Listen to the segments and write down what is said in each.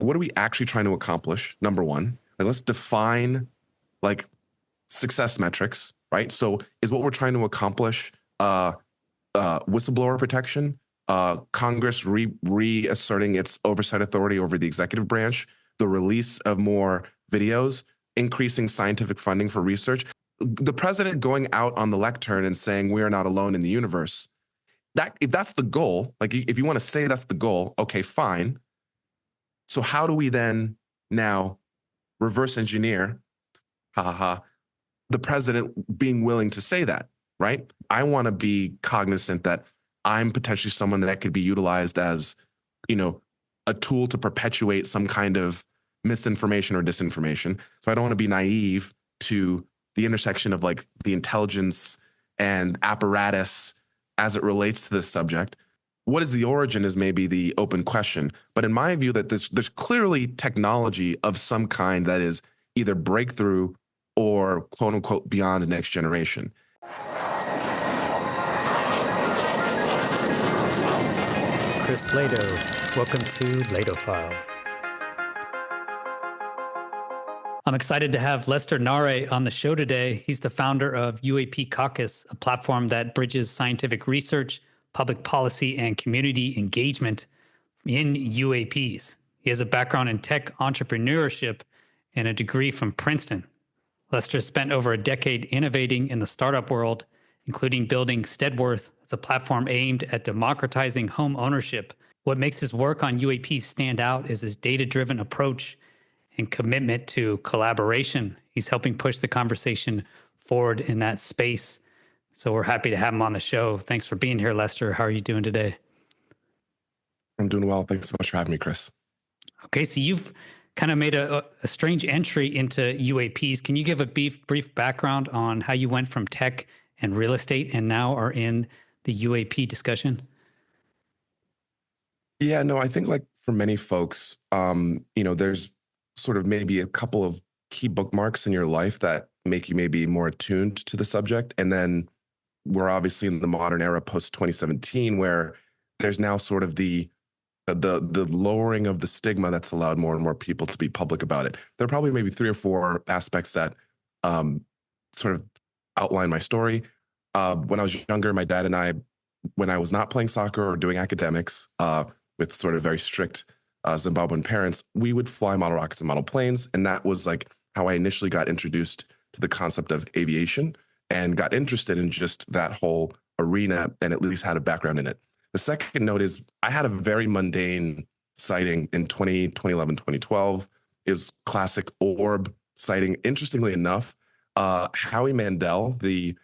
what are we actually trying to accomplish? Number one, like, let's define like success metrics, right? So is what we're trying to accomplish whistleblower protection, Congress reasserting its oversight authority over the executive branch, the release of more videos, increasing scientific funding for research, the president going out on the lectern and saying we are not alone in the universe. That if that's the goal, like if you want to say that's the goal, okay, fine. So how do we then now reverse engineer, the president being willing to say that, right? I want to be cognizant that I'm potentially someone that could be utilized as, a tool to perpetuate some kind of misinformation or disinformation. So I don't want to be naive to the intersection of like the intelligence and apparatus as it relates to this subject. What is the origin is maybe the open question. But in my view, that there's clearly technology of some kind that is either breakthrough or quote unquote beyond the next generation. Chris Lehto, welcome to Lehto Files. I'm excited to have Lester Nare on the show today. He's the founder of UAP Caucus, a platform that bridges scientific research, public policy, and community engagement in UAPs. He has a background in tech entrepreneurship and a degree from Princeton. Lester spent over a decade innovating in the startup world, including building Steadworth. It's a platform aimed at democratizing home ownership. What makes his work on UAPs stand out is his data-driven approach and commitment to collaboration. He's helping push the conversation forward in that space. So we're happy to have him on the show. Thanks for being here, Lester. How are you doing today? I'm doing well. Thanks so much for having me, Chris. Okay, so you've kind of made a strange entry into UAPs. Can you give a brief background on how you went from tech and real estate and now are in the UAP discussion? Yeah, no, I think like for many folks, there's sort of maybe a couple of key bookmarks in your life that make you maybe more attuned to the subject. And then we're obviously in the modern era post 2017, where there's now sort of the lowering of the stigma that's allowed more and more people to be public about it. There are probably maybe 3 or 4 aspects that sort of outline my story. When I was younger, my dad and I, when I was not playing soccer or doing academics, with sort of very strict Zimbabwean parents, we would fly model rockets and model planes. And that was like how I initially got introduced to the concept of aviation and got interested in just that whole arena and at least had a background in it. The second note is I had a very mundane sighting in 2011, 2012. It was classic orb sighting. Interestingly enough, Howie Mandel, the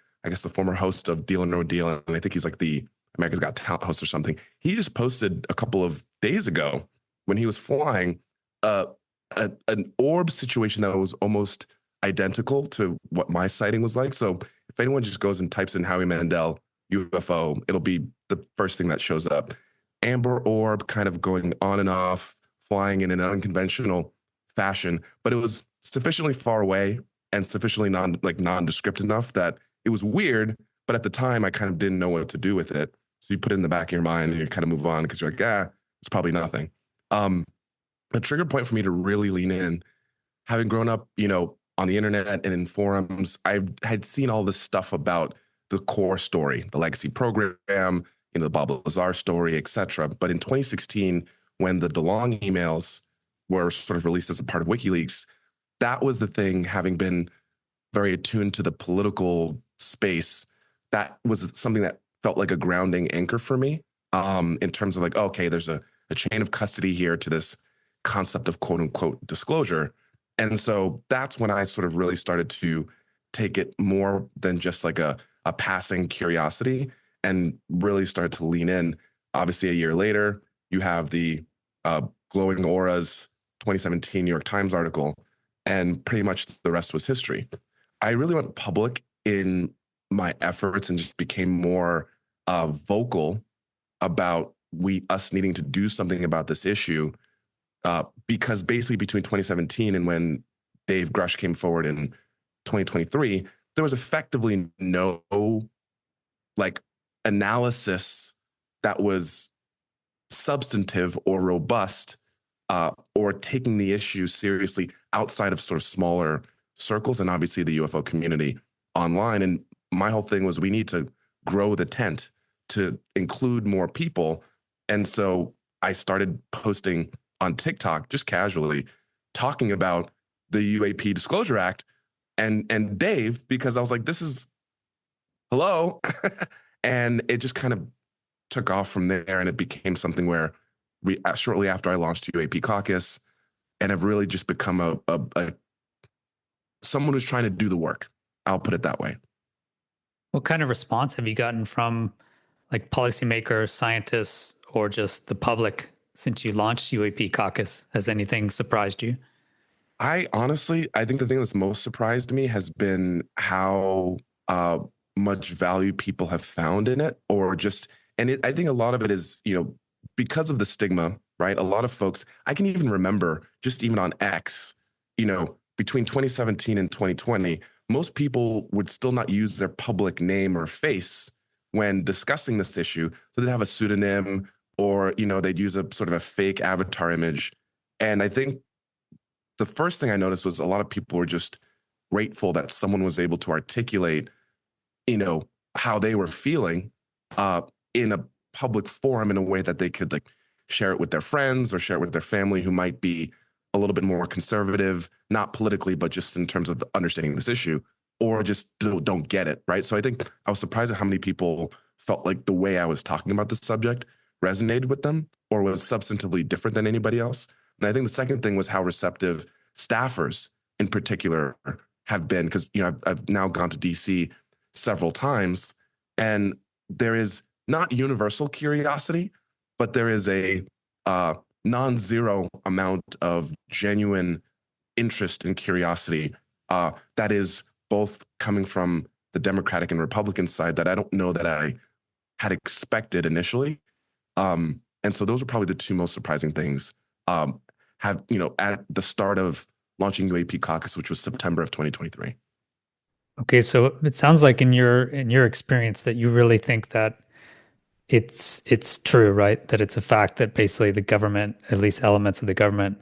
former host of Deal or No Deal, and I think he's like the America's Got Talent host or something, he just posted a couple of days ago when he was flying an orb situation that was almost identical to what my sighting was like. So if anyone just goes and types in Howie Mandel UFO, it'll be the first thing that shows up. Amber orb kind of going on and off, flying in an unconventional fashion, but it was sufficiently far away and sufficiently nondescript enough that it was weird, but at the time I kind of didn't know what to do with it. So you put it in the back of your mind and you kind of move on because you're like, it's probably nothing. A trigger point for me to really lean in, having grown up, on the internet and in forums, I had seen all this stuff about the core story, the legacy program, the Bob Lazar story, et cetera. But in 2016, when the DeLong emails were sort of released as a part of WikiLeaks, that was the thing, having been very attuned to the political space, that was something that felt like a grounding anchor for me, in terms of like, okay, there's a chain of custody here to this concept of quote unquote disclosure. And so that's when I sort of really started to take it more than just like a passing curiosity and really started to lean in. Obviously, a year later, you have the Glowing Auras 2017 New York Times article, and pretty much the rest was history. I really went public in my efforts and just became more vocal about us needing to do something about this issue, because basically between 2017 and when Dave Grush came forward in 2023, there was effectively no analysis that was substantive or robust or taking the issue seriously outside of sort of smaller circles and obviously the UFO community online. And my whole thing was we need to grow the tent to include more people. And so I started posting on TikTok just casually talking about the UAP Disclosure Act and Dave, because I was like, this is hello. And it just kind of took off from there, and it became something where we shortly after I launched UAP Caucus, and have really just become a someone who's trying to do the work. I'll put it that way. What kind of response have you gotten from like policymakers, scientists, or just the public since you launched UAP Caucus? Has anything surprised you? I honestly, I think the thing that's most surprised me has been how much value people have found in it, or just, and I think a lot of it is, because of the stigma, right? A lot of folks, I can even remember just even on X, between 2017 and 2020, most people would still not use their public name or face when discussing this issue. So they'd have a pseudonym, or, they'd use a sort of a fake avatar image. And I think the first thing I noticed was a lot of people were just grateful that someone was able to articulate, how they were feeling in a public forum in a way that they could like share it with their friends or share it with their family who might be a little bit more conservative, not politically, but just in terms of understanding this issue, or just don't get it, right? So I think I was surprised at how many people felt like the way I was talking about this subject resonated with them or was substantively different than anybody else. And I think the second thing was how receptive staffers in particular have been, because I've now gone to DC several times, and there is not universal curiosity, but there is a non-zero amount of genuine interest and curiosity that is both coming from the Democratic and Republican side that I don't know that I had expected initially. And so those are probably the two most surprising things. At the start of launching UAP Caucus, which was September of 2023. Okay, so it sounds like in your experience that you really think that it's true, right? That it's a fact that basically the government, at least elements of the government,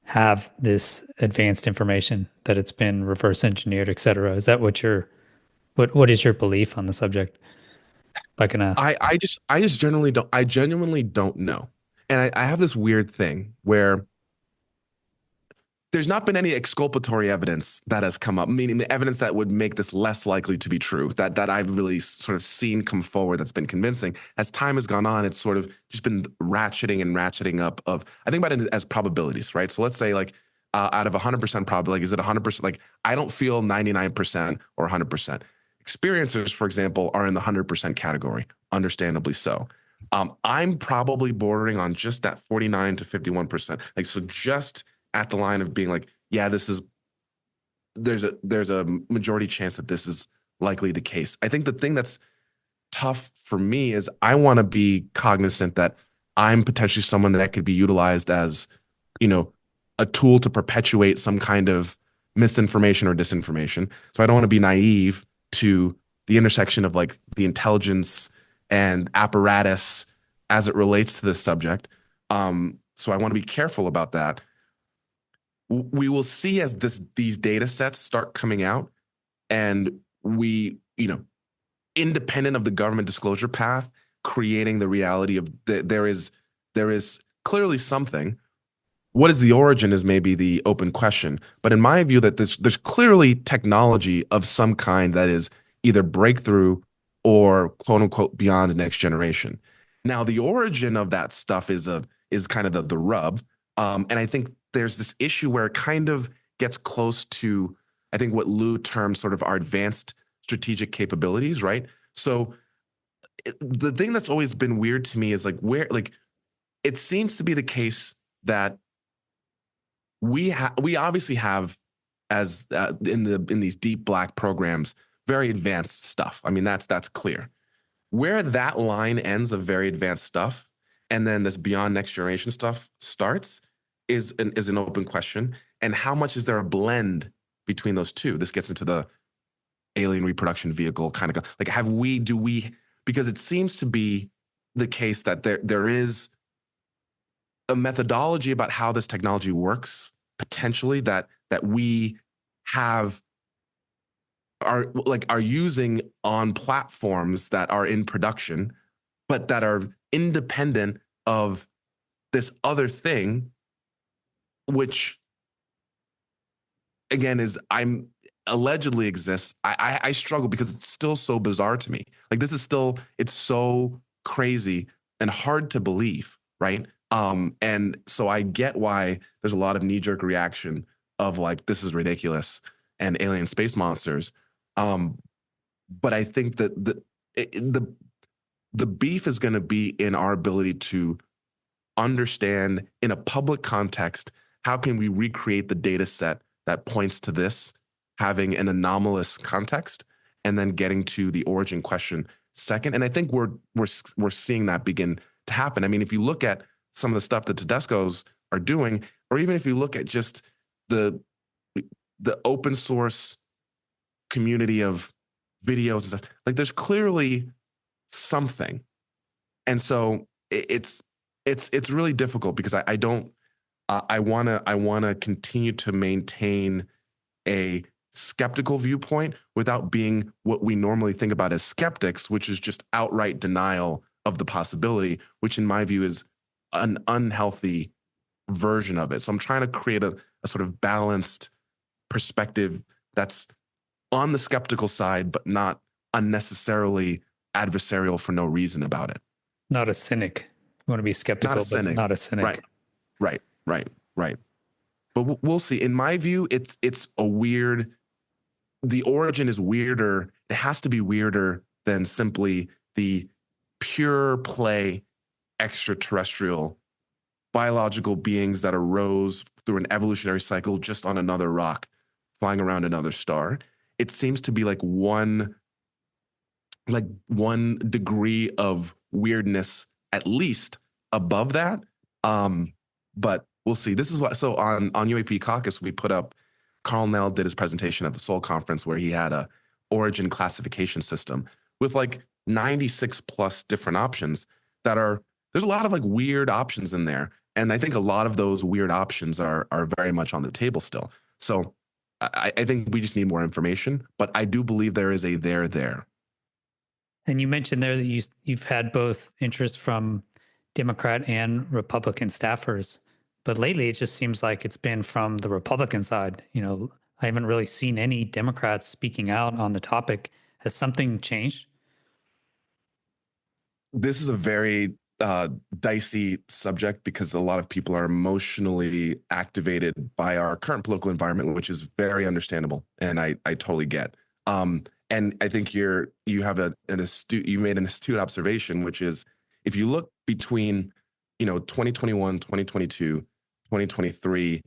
have this advanced information, that it's been reverse engineered, et cetera. Is that what is your belief on the subject? If I can ask. I just genuinely don't know. And I have this weird thing where there's not been any exculpatory evidence that has come up, meaning the evidence that would make this less likely to be true, that I've really sort of seen come forward that's been convincing. As time has gone on, it's sort of just been ratcheting up of, I think about it as probabilities, right? So let's say like out of 100% probability, is it 100%? Like I don't feel 99% or 100%. Experiencers, for example, are in the 100% category, understandably so. I'm probably bordering on just that 49 to 51%. Like, so just at the line of being like, yeah, there's a majority chance that this is likely the case. I think the thing that's tough for me is I want to be cognizant that I'm potentially someone that could be utilized as, a tool to perpetuate some kind of misinformation or disinformation. So I don't want to be naive to the intersection of like the intelligence and apparatus as it relates to this subject. So I want to be careful about that. We will see as these data sets start coming out, and we, independent of the government disclosure path, creating the reality of there is clearly something. What is the origin is maybe the open question. But in my view, that there's clearly technology of some kind that is either breakthrough or quote unquote beyond the next generation. Now, the origin of that stuff is kind of the rub. And I think there's this issue where it kind of gets close to, I think, what Lou termed sort of our advanced strategic capabilities, right? So the thing that's always been weird to me is like it seems to be the case that we obviously have, as in these deep black programs, very advanced stuff. I mean, that's clear. Where that line ends of very advanced stuff, and then this beyond next generation stuff starts, is an open question. And how much is there a blend between those two? This gets into the alien reproduction vehicle kind of like, do we, because it seems to be the case that there is a methodology about how this technology works, potentially that we have are using on platforms that are in production, but that are independent of this other thing, which again is I'm allegedly exists. I struggle because it's still so bizarre to me. Like this is still, it's so crazy and hard to believe, right? And so I get why there's a lot of knee-jerk reaction of like this is ridiculous and alien space monsters. But I think that the beef is going to be in our ability to understand in a public context, how can we recreate the data set that points to this having an anomalous context, and then getting to the origin question second. And I think we're seeing that begin to happen. I mean, if you look at some of the stuff that Tedesco's are doing, or even if you look at just the open source community of videos and stuff, like there's clearly something. And so it's really difficult because I don't I want to continue to maintain a skeptical viewpoint without being what we normally think about as skeptics, which is just outright denial of the possibility, which in my view is an unhealthy version of it. So I'm trying to create a sort of balanced perspective that's on the skeptical side, but not unnecessarily adversarial for no reason about it. Not a cynic. You want to be skeptical, but not a cynic. Right. But we'll see. In my view, it's a weird. The origin is weirder. It has to be weirder than simply the pure play extraterrestrial biological beings that arose through an evolutionary cycle just on another rock, flying around another star. It seems to be like one degree of weirdness at least above that. But we'll see. This is what, so on UAP Caucus, we put up, Carl Nell did his presentation at the Seoul conference where he had a origin classification system with like 96 plus different options there's a lot of like weird options in there. And I think a lot of those weird options are very much on the table still. So I think we just need more information, but I do believe there is a there. And you mentioned there that you've had both interest from Democrat and Republican staffers, but lately it just seems like it's been from the Republican side. You know, I haven't really seen any Democrats speaking out on the topic. Has something changed? This is a very dicey subject because a lot of people are emotionally activated by our current political environment, which is very understandable, and I totally get. And I think you made an astute observation, which is if you look between 2021, 2022, 2023,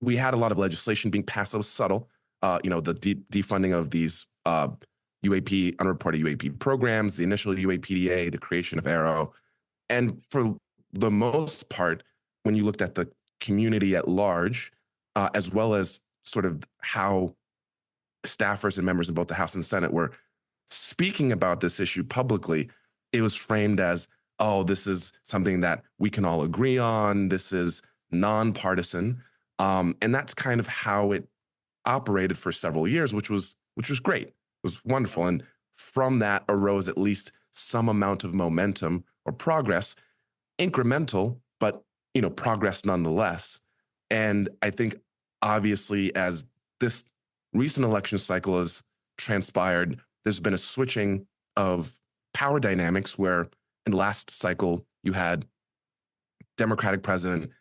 we had a lot of legislation being passed that was subtle. The defunding of these UAP, unreported UAP programs, the initial UAPDA, the creation of Aero. And for the most part, when you looked at the community at large, as well as sort of how staffers and members in both the House and Senate were speaking about this issue publicly, it was framed as, oh, this is something that we can all agree on. This is nonpartisan. And that's kind of how it operated for several years, which was great. It was wonderful. And from that arose at least some amount of momentum or progress, incremental, but progress nonetheless. And I think obviously as this recent election cycle has transpired, there's been a switching of power dynamics where in the last cycle you had Democratic president,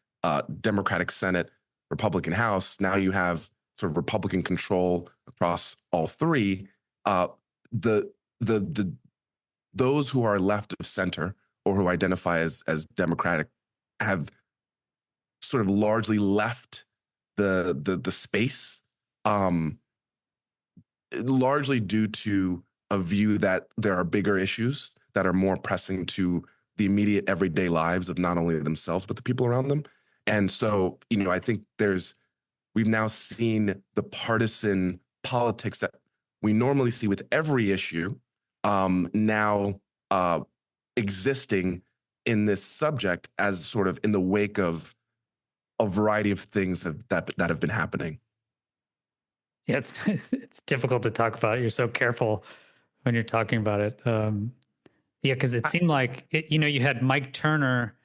Democratic Senate, Republican House. Now you have sort of Republican control across all three. Those who are left of center or who identify as Democratic have sort of largely left the space, largely due to a view that there are bigger issues that are more pressing to the immediate everyday lives of not only themselves but the people around them. And so, I think we've now seen the partisan politics that we normally see with every issue now existing in this subject as sort of in the wake of a variety of things that have been happening. Yeah, it's it's difficult to talk about. You're so careful when you're talking about it. Yeah, because it I, seemed like you had Mike Turner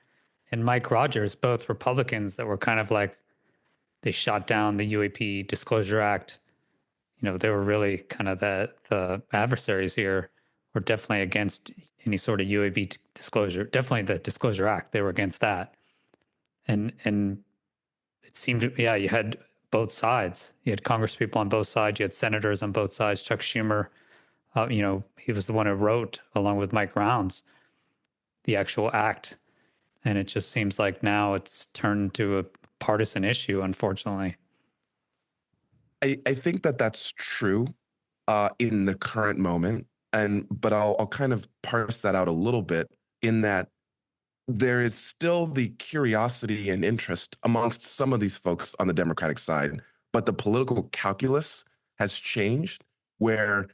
and Mike Rogers, both Republicans, that were kind of like they shot down the UAP Disclosure Act. They were really kind of the adversaries here. Were definitely against any sort of UAP disclosure. Definitely the Disclosure Act. They were against that, and it seemed, yeah, you had both sides. You had congresspeople on both sides. You had senators on both sides. Chuck Schumer, he was the one who wrote, along with Mike Rounds, the actual act. And it just seems like now it's turned to a partisan issue, unfortunately. I think that that's true in the current moment, but I'll kind of parse that out a little bit in that there is still the curiosity and interest amongst some of these folks on the Democratic side, but the political calculus has changed where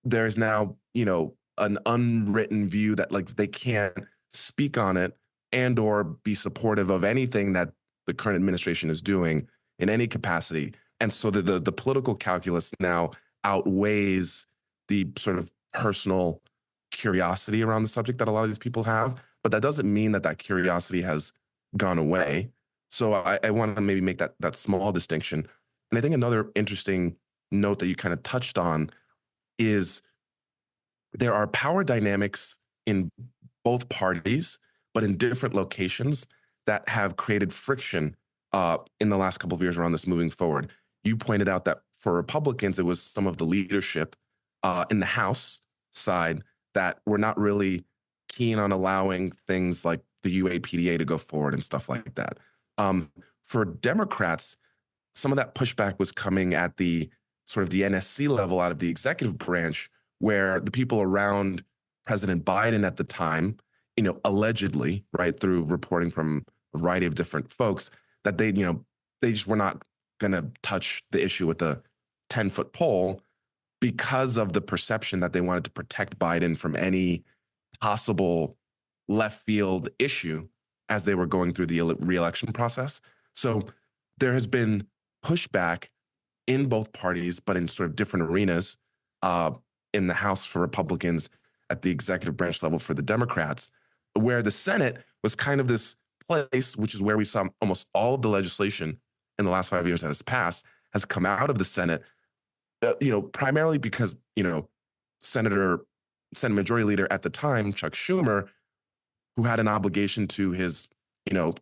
there's now, an unwritten view that like they can't speak on it and or be supportive of anything that the current administration is doing in any capacity. And so the political calculus now outweighs the sort of personal curiosity around the subject that a lot of these people have. But that doesn't mean that that curiosity has gone away. So I want to maybe make that small distinction. And I think another interesting note that you kind of touched on is there are power dynamics in both parties, but in different locations that have created friction in the last couple of years around this moving forward. You pointed out that for Republicans, it was some of the leadership in the House side that were not really keen on allowing things like the UAPDA to go forward and stuff like that. For Democrats, some of that pushback was coming at the sort of the NSC level out of the executive branch, where the people around President Biden at the time, allegedly, right, through reporting from a variety of different folks, that they just were not going to touch the issue with a 10-foot pole because of the perception that they wanted to protect Biden from any possible left field issue as they were going through the re-election process. So there has been pushback in both parties, but in sort of different arenas, in the House for Republicans, at the executive branch level for the Democrats, where the Senate was kind of this place, which is where we saw almost all of the legislation in the last 5 years that has passed, has come out of the Senate, primarily because, Senate Majority Leader at the time, Chuck Schumer, who had an obligation to his,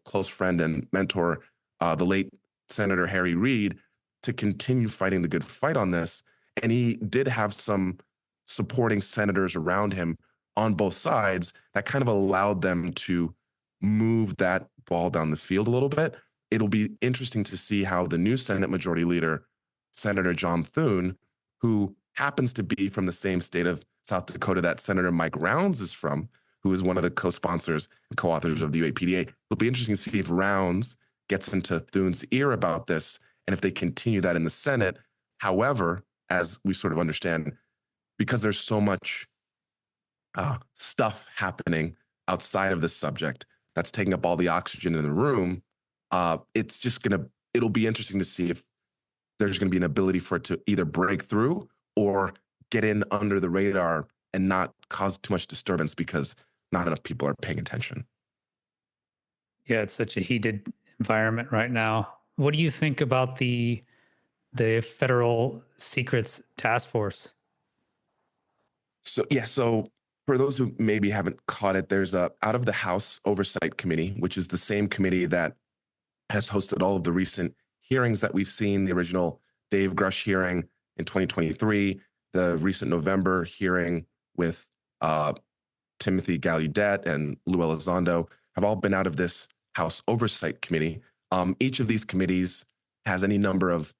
close friend and mentor, the late Senator Harry Reid, to continue fighting the good fight on this. And he did have some supporting senators around him on both sides that kind of allowed them to move that ball down the field a little bit. It'll be interesting to see how the new Senate Majority Leader, Senator John Thune, who happens to be from the same state of South Dakota that Senator Mike Rounds is from, who is one of the co-sponsors and co-authors of the UAPDA. It'll be interesting to see if Rounds gets into Thune's ear about this and if they continue that in the Senate. However, as we sort of understand, because there's so much stuff happening outside of this subject that's taking up all the oxygen in the room, it'll be interesting to see if there's going to be an ability for it to either break through or get in under the radar and not cause too much disturbance because not enough people are paying attention. Yeah, it's such a heated environment right now. What do you think about the Federal Secrets Task Force? So for those who maybe haven't caught it, there's a out of the House Oversight Committee, which is the same committee that has hosted all of the recent hearings that we've seen, the original Dave Grush hearing in 2023, the recent November hearing with Timothy Gallaudet and Lou Elizondo, have all been out of this House Oversight Committee. Each of these committees has any number of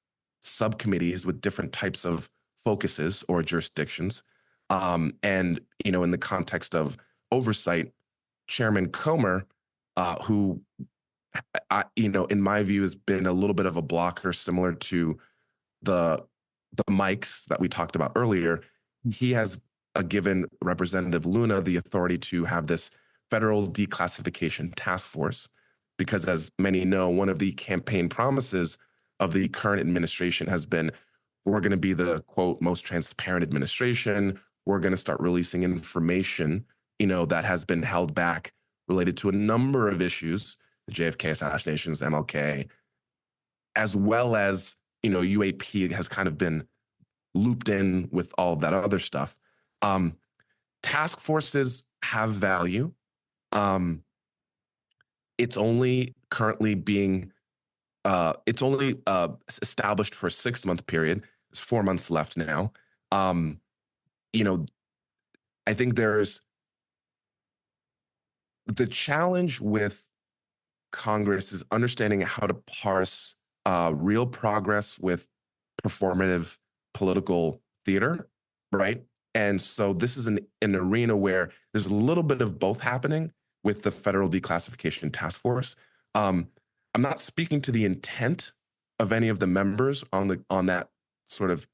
subcommittees with different types of focuses or jurisdictions. And, in the context of oversight, Chairman Comer, who, in my view, has been a little bit of a blocker similar to the mics that we talked about earlier. He has given Representative Luna the authority to have this Federal Declassification Task Force, because as many know, one of the campaign promises of the current administration has been, we're going to be the, quote, most transparent administration. We're going to start releasing information, that has been held back related to a number of issues, the JFK assassinations, MLK, as well as, UAP has kind of been looped in with all of that other stuff. Task forces have value. It's only currently being established for a 6-month period. There's 4 months left now. I think there's the challenge with Congress is understanding how to parse real progress with performative political theater, right? And so this is an arena where there's a little bit of both happening with the Federal Declassification Task Force. I'm not speaking to the intent of any of the members on that sort of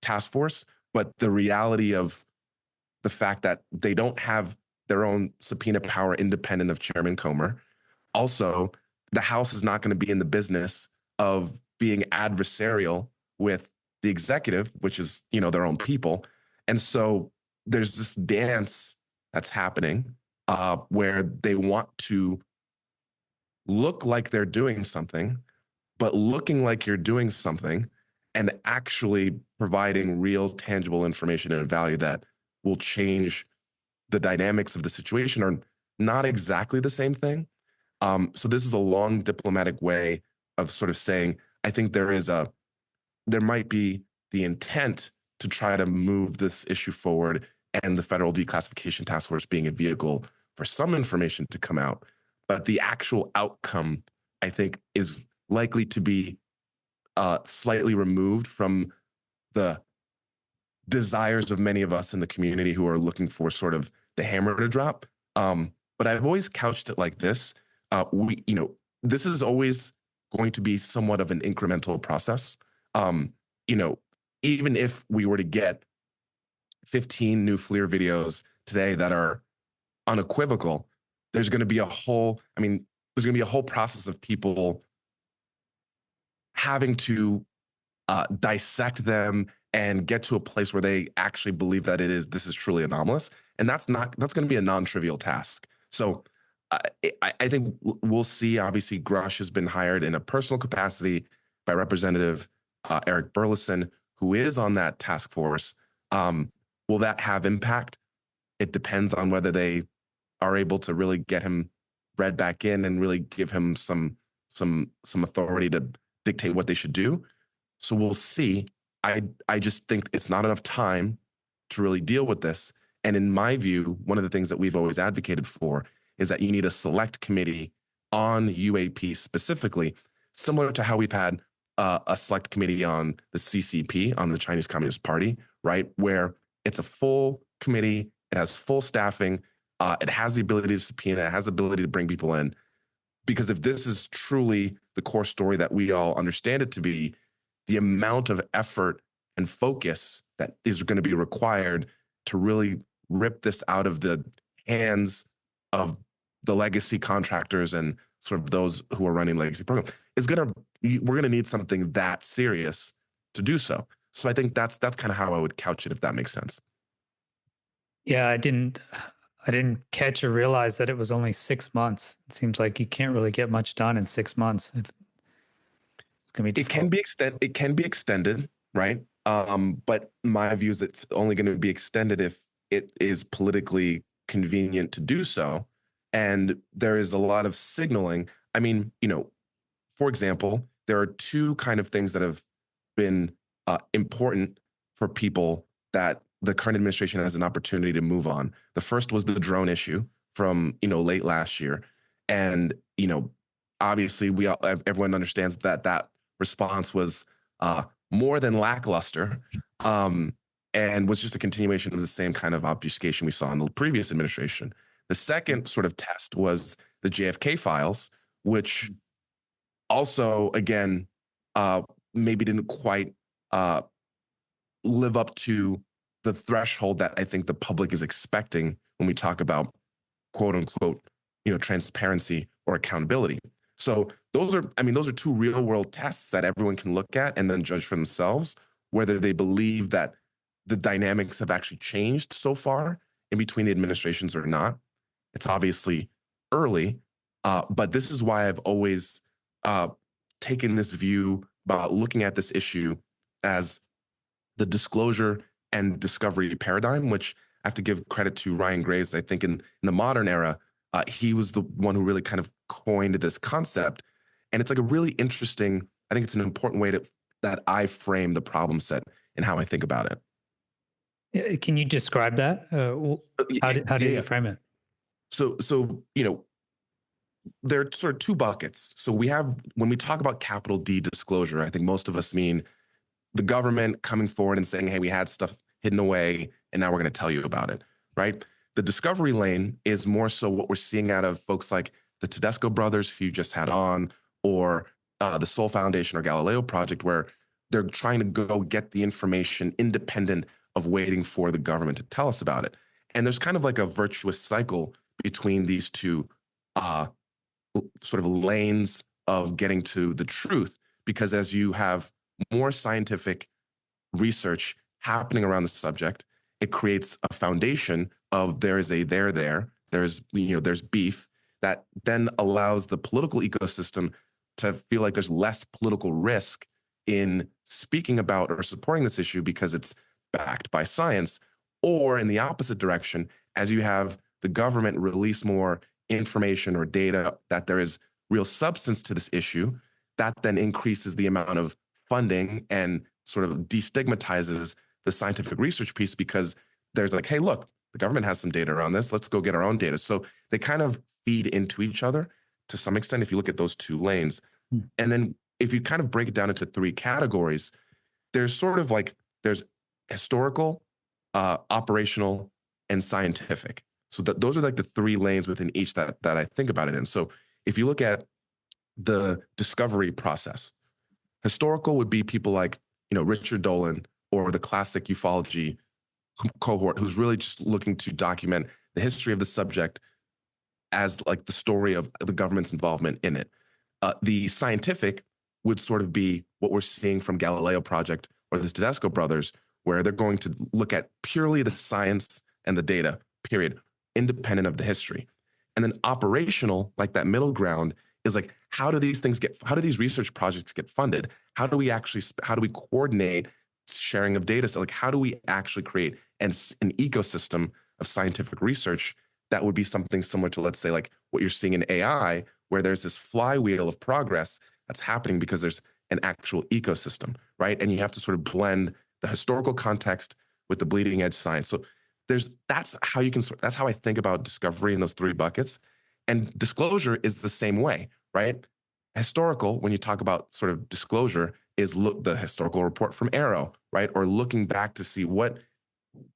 task force, but the reality of the fact that they don't have their own subpoena power independent of Chairman Comer. Also, the House is not going to be in the business of being adversarial with the executive, which is, their own people. And so there's this dance that's happening where they want to look like they're doing something, but looking like you're doing something and actually providing real tangible information and value that will change the dynamics of the situation are not exactly the same thing. So this is a long diplomatic way of sort of saying, I think there might be the intent to try to move this issue forward, and the Federal Declassification Task Force being a vehicle for some information to come out. But the actual outcome, I think, is likely to be slightly removed from the desires of many of us in the community who are looking for sort of the hammer to drop. But I've always couched it like this. This is always going to be somewhat of an incremental process. Even if we were to get 15 new FLIR videos today that are unequivocal, there's going to be a whole process of people having to dissect them and get to a place where they actually believe that this is truly anomalous. And that's going to be a non-trivial task. So I think we'll see. Obviously, Grush has been hired in a personal capacity by Representative Eric Burleson, who is on that task force. Will that have impact? It depends on whether they are able to really get him read back in and really give him some authority to dictate what they should do. So we'll see. I just think it's not enough time to really deal with this. And in my view, one of the things that we've always advocated for is that you need a select committee on UAP specifically, similar to how we've had a select committee on the CCP, on the Chinese Communist Party, right? Where it's a full committee, it has full staffing, it has the ability to subpoena, it has the ability to bring people in. Because if this is truly the core story that we all understand it to be, the amount of effort and focus that is going to be required to really rip this out of the hands of the legacy contractors and sort of those who are running legacy programs we're going to need something that serious to do so. So I think that's kind of how I would couch it, if that makes sense. Yeah, I didn't catch or realize that it was only 6 months. It seems like you can't really get much done in 6 months. It's going to be difficult. It can be extended, right? But my view is it's only going to be extended if it is politically convenient to do so. And there is a lot of signaling. I mean, for example, there are two kind of things that have been important for people that the current administration has an opportunity to move on. The first was the drone issue from, late last year. And, obviously everyone understands that response was more than lackluster and was just a continuation of the same kind of obfuscation we saw in the previous administration. The second sort of test was the JFK files, which also, again, maybe didn't quite live up to the threshold that I think the public is expecting when we talk about quote unquote, transparency or accountability. So those are two real world tests that everyone can look at and then judge for themselves whether they believe that the dynamics have actually changed so far in between the administrations or not. It's obviously early, but this is why I've always taken this view about looking at this issue as the disclosure and discovery paradigm, which I have to give credit to Ryan Graves. I think in the modern era, he was the one who really kind of coined this concept. And it's like a really interesting, I think it's an important way that I frame the problem set and how I think about it. Can you describe that? How do you frame it? So, there are sort of two buckets. So we have, when we talk about capital D disclosure, I think most of us mean the government coming forward and saying, hey, we had stuff hidden away and now we're going to tell you about it, right? The discovery lane is more so what we're seeing out of folks like the Tedesco brothers who you just had on, or the Sol Foundation or Galileo Project, where they're trying to go get the information independent of waiting for the government to tell us about it. And there's kind of like a virtuous cycle between these two sort of lanes of getting to the truth, because as you have more scientific research happening around the subject, it creates a foundation of there's beef that then allows the political ecosystem to feel like there's less political risk in speaking about or supporting this issue because it's backed by science. Or in the opposite direction, as you have the government release more information or data that there is real substance to this issue, that then increases the amount of funding and sort of destigmatizes the scientific research piece, because there's like, hey, look, the government has some data around this. Let's go get our own data. So they kind of feed into each other to some extent if you look at those two lanes. And then if you kind of break it down into three categories, there's sort of like, there's historical, operational, and scientific. So those are like the three lanes within each that I think about it in. So if you look at the discovery process, historical would be people like, Richard Dolan or the classic ufology cohort, who's really just looking to document the history of the subject as like the story of the government's involvement in it. The scientific would sort of be what we're seeing from Galileo Project or the Tedesco brothers, where they're going to look at purely the science and the data, period, independent of the history. And then operational, like that middle ground, is like, how do these research projects get funded? How do we coordinate sharing of data? So like, how do we actually create an ecosystem of scientific research that would be something similar to, let's say, like what you're seeing in AI, where there's this flywheel of progress that's happening because there's an actual ecosystem, right? And you have to sort of blend the historical context with the bleeding edge science. So that's how I think about discovery in those three buckets. And disclosure is the same way, right? Historical, when you talk about sort of disclosure, is the historical report from Arrow, right? Or looking back to see what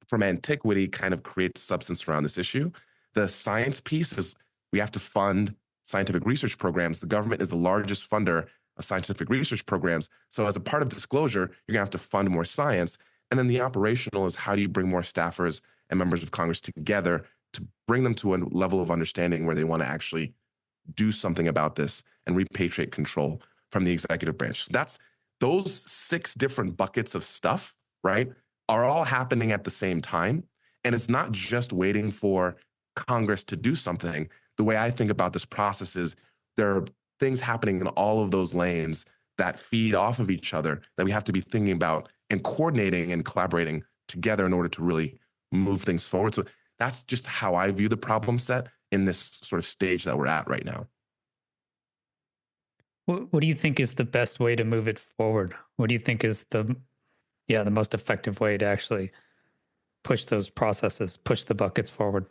from antiquity kind of creates substance around this issue. The science piece is we have to fund scientific research programs. The government is the largest funder of scientific research programs. So as a part of disclosure, you're gonna have to fund more science. And then the operational is, how do you bring more staffers and members of Congress together to bring them to a level of understanding where they want to actually do something about this and repatriate control from the executive branch. So those 6 different buckets of stuff, right, are all happening at the same time. And it's not just waiting for Congress to do something. The way I think about this process is there are things happening in all of those lanes that feed off of each other that we have to be thinking about and coordinating and collaborating together in order to really move things forward. So that's just how I view the problem set in this sort of stage that we're at right now. What do you think is the best way to move it forward? What do you think is the most effective way to actually push those processes, push the buckets forward?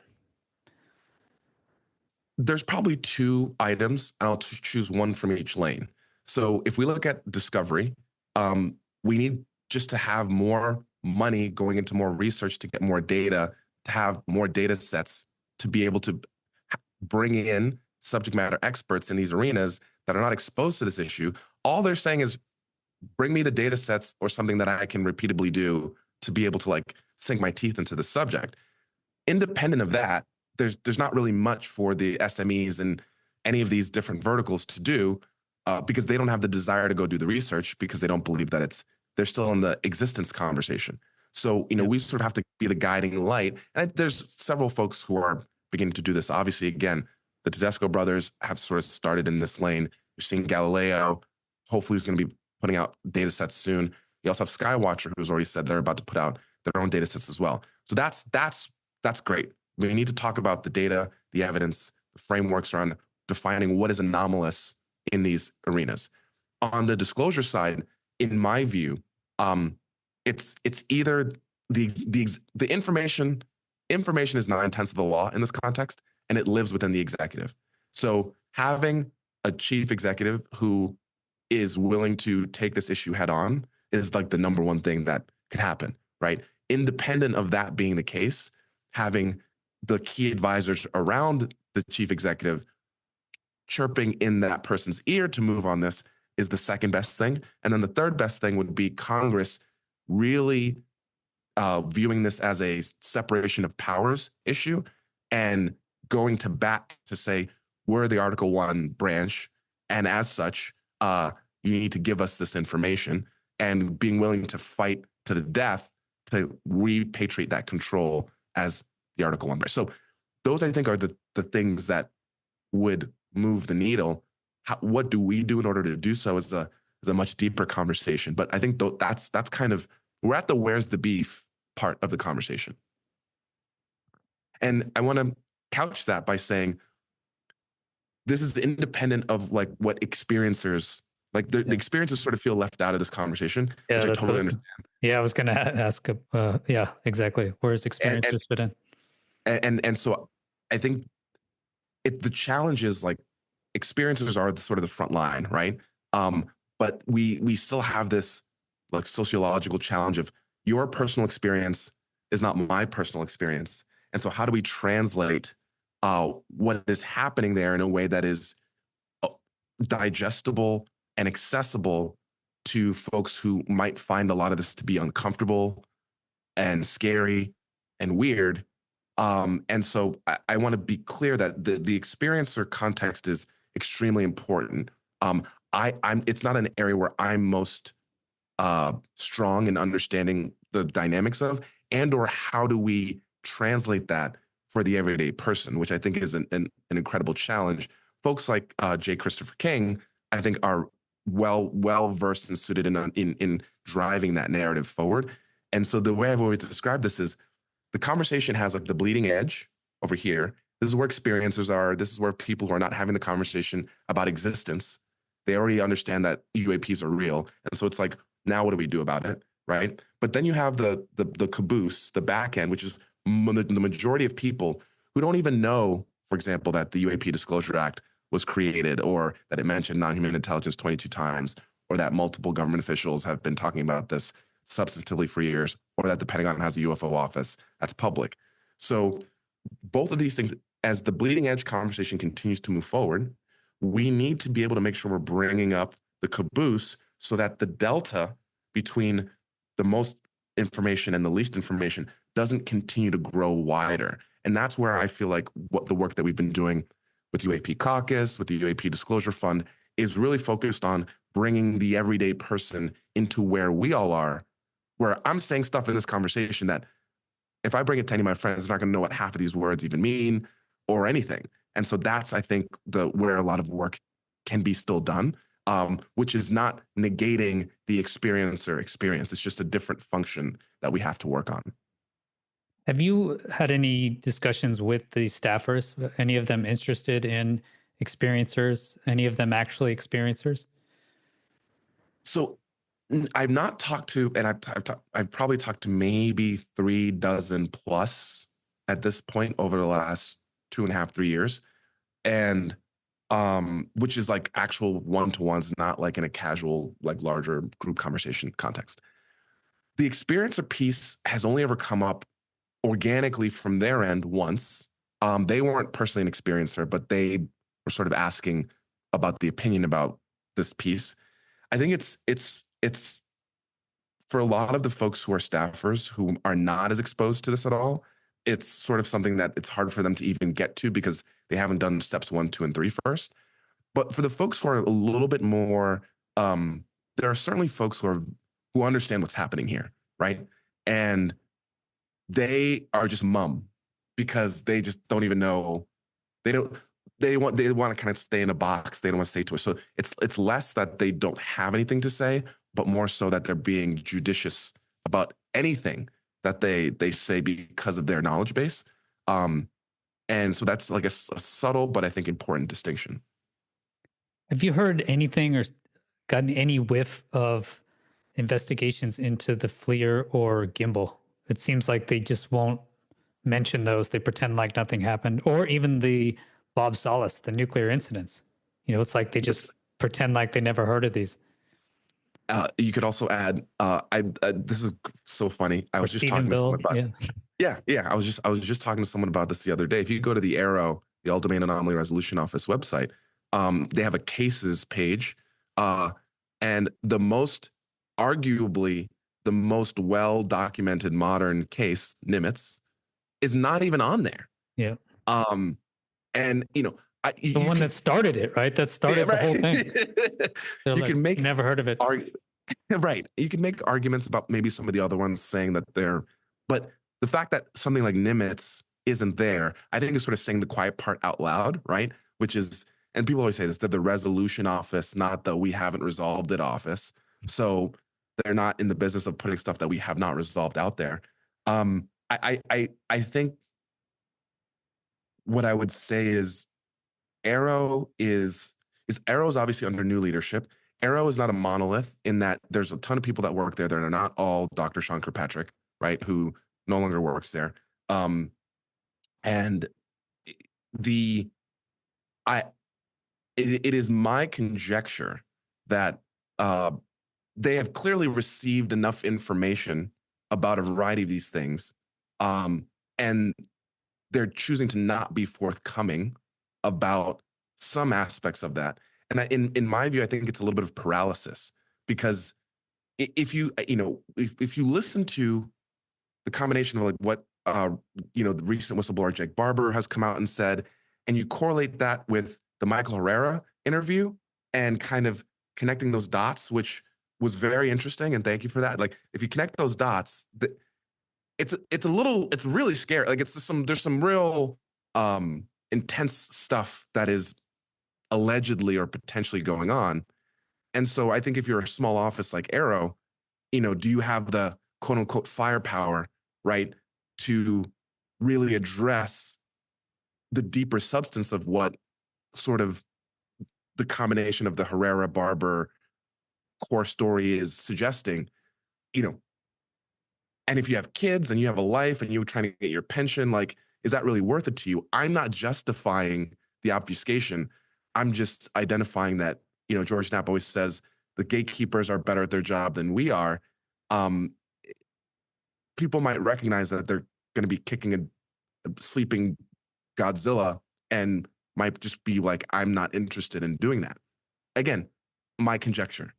There's probably 2 items, and I'll choose one from each lane. So if we look at discovery, we need just to have more money going into more research to get more data, to have more data sets, to be able to bring in subject matter experts in these arenas that are not exposed to this issue. All they're saying is, bring me the data sets or something that I can repeatably do to be able to like sink my teeth into the subject. Independent of that, there's not really much for the SMEs and any of these different verticals to do because they don't have the desire to go do the research because they don't believe that they're still in the existence conversation. So, Yeah. we sort of have to be the guiding light. And there's several folks who are beginning to do this. Obviously, again, the Tedesco brothers have sort of started in this lane. You're seeing Galileo, hopefully, who's going to be putting out data sets soon. You also have Skywatcher, who's already said they're about to put out their own data sets as well. So that's great. We need to talk about the data, the evidence, the frameworks around defining what is anomalous in these arenas. On the disclosure side, in my view, it's either the information is 9/10 of the law in this context, and it lives within the executive. So having a chief executive who is willing to take this issue head on is like the number one thing that could happen, right? Independent of that being the case, having the key advisors around the chief executive chirping in that person's ear to move on this is the second best thing. And then the third best thing would be Congress really viewing this as a separation of powers issue and going to bat to say, we're the Article 1 branch. And as such, you need to give us this information, and being willing to fight to the death to repatriate that control as the Article 1 branch. So those, I think, are the things that would move the needle. What do we do in order to do so is a much deeper conversation. But I think that's kind of, we're at the where's the beef part of the conversation. And I want to couch that by saying this is independent of like what experiencers, like the experiencers sort of feel left out of this conversation, Yeah, which I that's totally understand. Yeah, I was going to ask. Yeah, exactly. Where's experiencers fit in? And so I think the challenge is like experiencers are sort of the front line, right? But we still have this like sociological challenge of your personal experience is not my personal experience. And so how do we translate what is happening there in a way that is digestible and accessible to folks who might find a lot of this to be uncomfortable and scary and weird. And so I want to be clear that the experiencer context is extremely important. It's not an area where I'm most strong in understanding the dynamics of, and or how do we translate that for the everyday person, which I think is an incredible challenge. Folks like J. Christopher King, I think, are well versed and suited in driving that narrative forward. And so the way I've always described this is the conversation has like the bleeding edge over here. This is where experiencers are. This is where people who are not having the conversation about existence, they already understand that UAPs are real. And so it's like, now what do we do about it, right? But then you have the caboose, the back end, which is the majority of people who don't even know, for example, that the UAP Disclosure Act was created, or that it mentioned non-human intelligence 22 times, or that multiple government officials have been talking about this substantively for years, or that the Pentagon has a UFO office. That's public. So both of these things, as the bleeding edge conversation continues to move forward, we need to be able to make sure we're bringing up the caboose so that the delta between the most information and the least information doesn't continue to grow wider. And that's where I feel like what the work that we've been doing with UAP Caucus, with the UAP Disclosure Fund, is really focused on bringing the everyday person into where we all are, where I'm saying stuff in this conversation that if I bring it to any of my friends, they're not going to know what half of these words even mean or anything. And so that's, I think, where a lot of work can be still done, which is not negating the experiencer experience. It's just a different function that we have to work on. Have you had any discussions with the staffers? Any of them interested in experiencers? Any of them actually experiencers? So I've not talked to, and I've probably talked to maybe 36 plus at this point over the last 2.5, 3 years. And which is like actual one-to-ones, not like in a casual, like larger group conversation context. The experiencer piece has only ever come up organically from their end once. They weren't personally an experiencer, but they were sort of asking about the opinion about this piece. I think it's for a lot of the folks who are staffers who are not as exposed to this at all. it's sort of something that it's hard for them to even get to because they haven't done steps 1, 2, and 3 first. But for the folks who are a little bit more, there are certainly folks who understand what's happening here, right? And they are just mum because they just don't even know. They don't. They want to kind of stay in a box. They don't want to say to us. So it's less that they don't have anything to say, but more so that they're being judicious about anything that they say because of their knowledge base. And so that's like a subtle but I think important distinction. Have you heard anything or gotten any whiff of investigations into the FLIR or gimbal? It seems like they just won't mention those. They pretend like nothing happened, or even the Bob Solis, the nuclear incidents. It's like they just pretend like they never heard of these. You could also add, this is so funny. I was just Stephen talking to someone Bill, about yeah. I was just talking to someone about this the other day. If you go to the ARROW, the All Domain Anomaly Resolution Office website, they have a cases page, and arguably the most well documented modern case, Nimitz, is not even on there. Yeah. And the one that started it, right? That started the whole thing. You like, can make never heard of it. Right. You can make arguments about maybe some of the other ones saying that but the fact that something like Nimitz isn't there, I think is sort of saying the quiet part out loud, right? Which is, and people always say this, that the resolution office, not the we haven't resolved it office. So they're not in the business of putting stuff that we have not resolved out there. I think what I would say is ARROW is obviously under new leadership. ARROW is not a monolith in that there's a ton of people that work there that are not all Dr. Sean Kirkpatrick, right, who no longer works there. And it is my conjecture that they have clearly received enough information about a variety of these things, and they're choosing to not be forthcoming about some aspects of that. And in my view, I think it's a little bit of paralysis, because if you listen to the combination of like what the recent whistleblower Jake Barber has come out and said, and you correlate that with the Michael Herrera interview and kind of connecting those dots, which was very interesting, and thank you for that. Like, if you connect those dots, it's really scary. Like, there's some real intense stuff that is allegedly or potentially going on. And so I think if you're a small office like ARROW, do you have the quote unquote firepower, right, to really address the deeper substance of what sort of the combination of the Herrera Barber core story is suggesting, and if you have kids and you have a life and you're trying to get your pension, like, is that really worth it to you? I'm not justifying the obfuscation. I'm just identifying that, George Knapp always says the gatekeepers are better at their job than we are. People might recognize that they're going to be kicking a sleeping Godzilla and might just be like, I'm not interested in doing that. Again, my conjecture.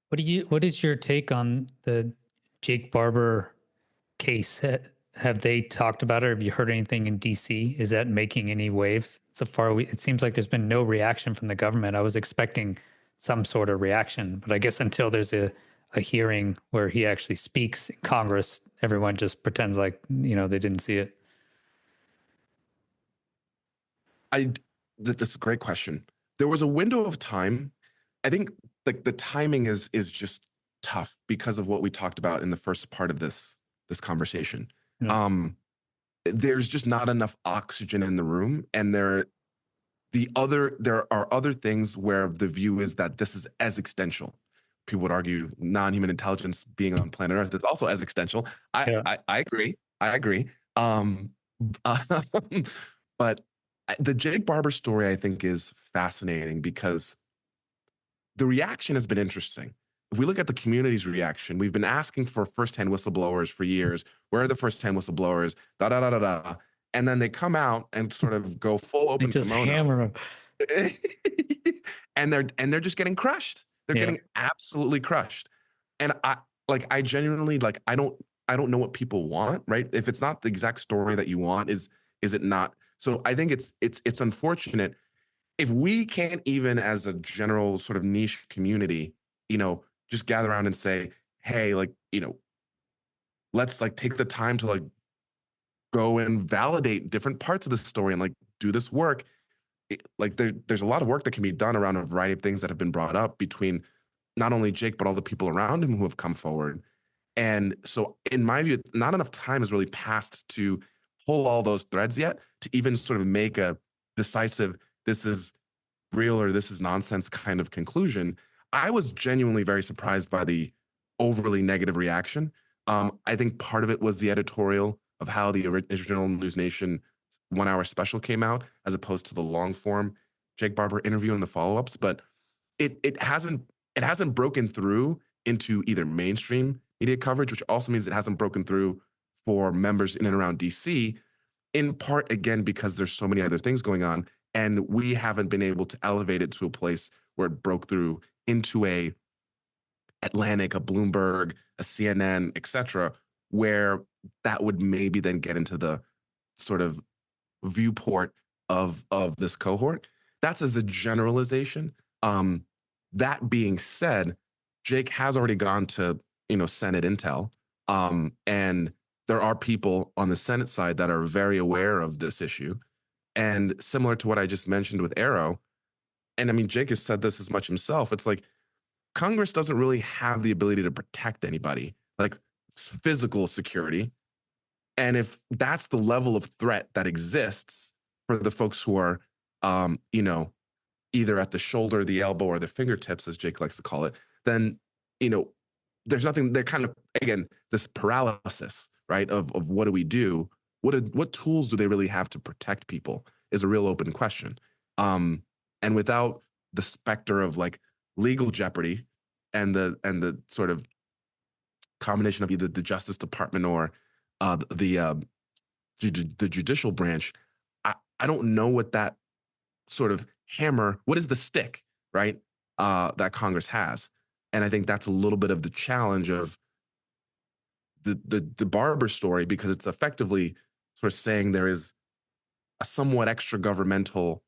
What is your take on the Jake Barber case? Have they talked about it? Have you heard anything in DC? Is that making any waves so far? It seems like there's been no reaction from the government. I was expecting some sort of reaction, but I guess until there's a hearing where he actually speaks in Congress, everyone just pretends like, they didn't see it. That's a great question. There was a window of time. I think like the timing is just tough because of what we talked about in the first part of this conversation. Yeah. There's just not enough oxygen in the room, and there are other things where the view is that this is existential. People would argue non-human intelligence being on planet Earth is also existential. I agree. But the Jake Barber story, I think, is fascinating because the reaction has been interesting. If we look at the community's reaction, we've been asking for first-hand whistleblowers for years. Where are the first-hand whistleblowers? Da da da da da. And then they come out and sort of go full open. They just hammer them. and they're just getting crushed. They're getting absolutely crushed. And I genuinely, like, I don't I don't know what people want, right? If it's not the exact story that you want, is it not? So I think it's unfortunate if we can't even as a general sort of niche community, just gather around and say, hey, like, let's like take the time to like go and validate different parts of the story and like do this work. Like there's a lot of work that can be done around a variety of things that have been brought up between not only Jake, but all the people around him who have come forward. And so, in my view, not enough time has really passed to pull all those threads yet to even sort of make a decisive, this is real or this is nonsense kind of conclusion. I was genuinely very surprised by the overly negative reaction. I think part of it was the editorial of how the original News Nation 1 hour special came out, as opposed to the long form Jake Barber interview and the follow ups. But it hasn't broken through into either mainstream media coverage, which also means it hasn't broken through for members in and around DC, in part, again, because there's so many other things going on. And we haven't been able to elevate it to a place where it broke through into a Atlantic, a Bloomberg, a CNN, et cetera, where that would maybe then get into the sort of viewport of this cohort. That's as a generalization. That being said, Jake has already gone to Senate Intel, and there are people on the Senate side that are very aware of this issue. And similar to what I just mentioned with Arrow, and I mean Jake has said this as much himself. It's like Congress doesn't really have the ability to protect anybody, like physical security. And if that's the level of threat that exists for the folks who are, either at the shoulder, the elbow, or the fingertips, as Jake likes to call it, then, you know, there's nothing, they're kind of, again, this paralysis, right? Of what do we do? What tools do they really have to protect people is a real open question. And without the specter of like legal jeopardy and the sort of combination of either the Justice Department or the judicial branch, I don't know what that sort of hammer, what is the stick, right? That Congress has. And I think that's a little bit of the challenge of the Barber story, because it's effectively sort of saying there is a somewhat extra governmental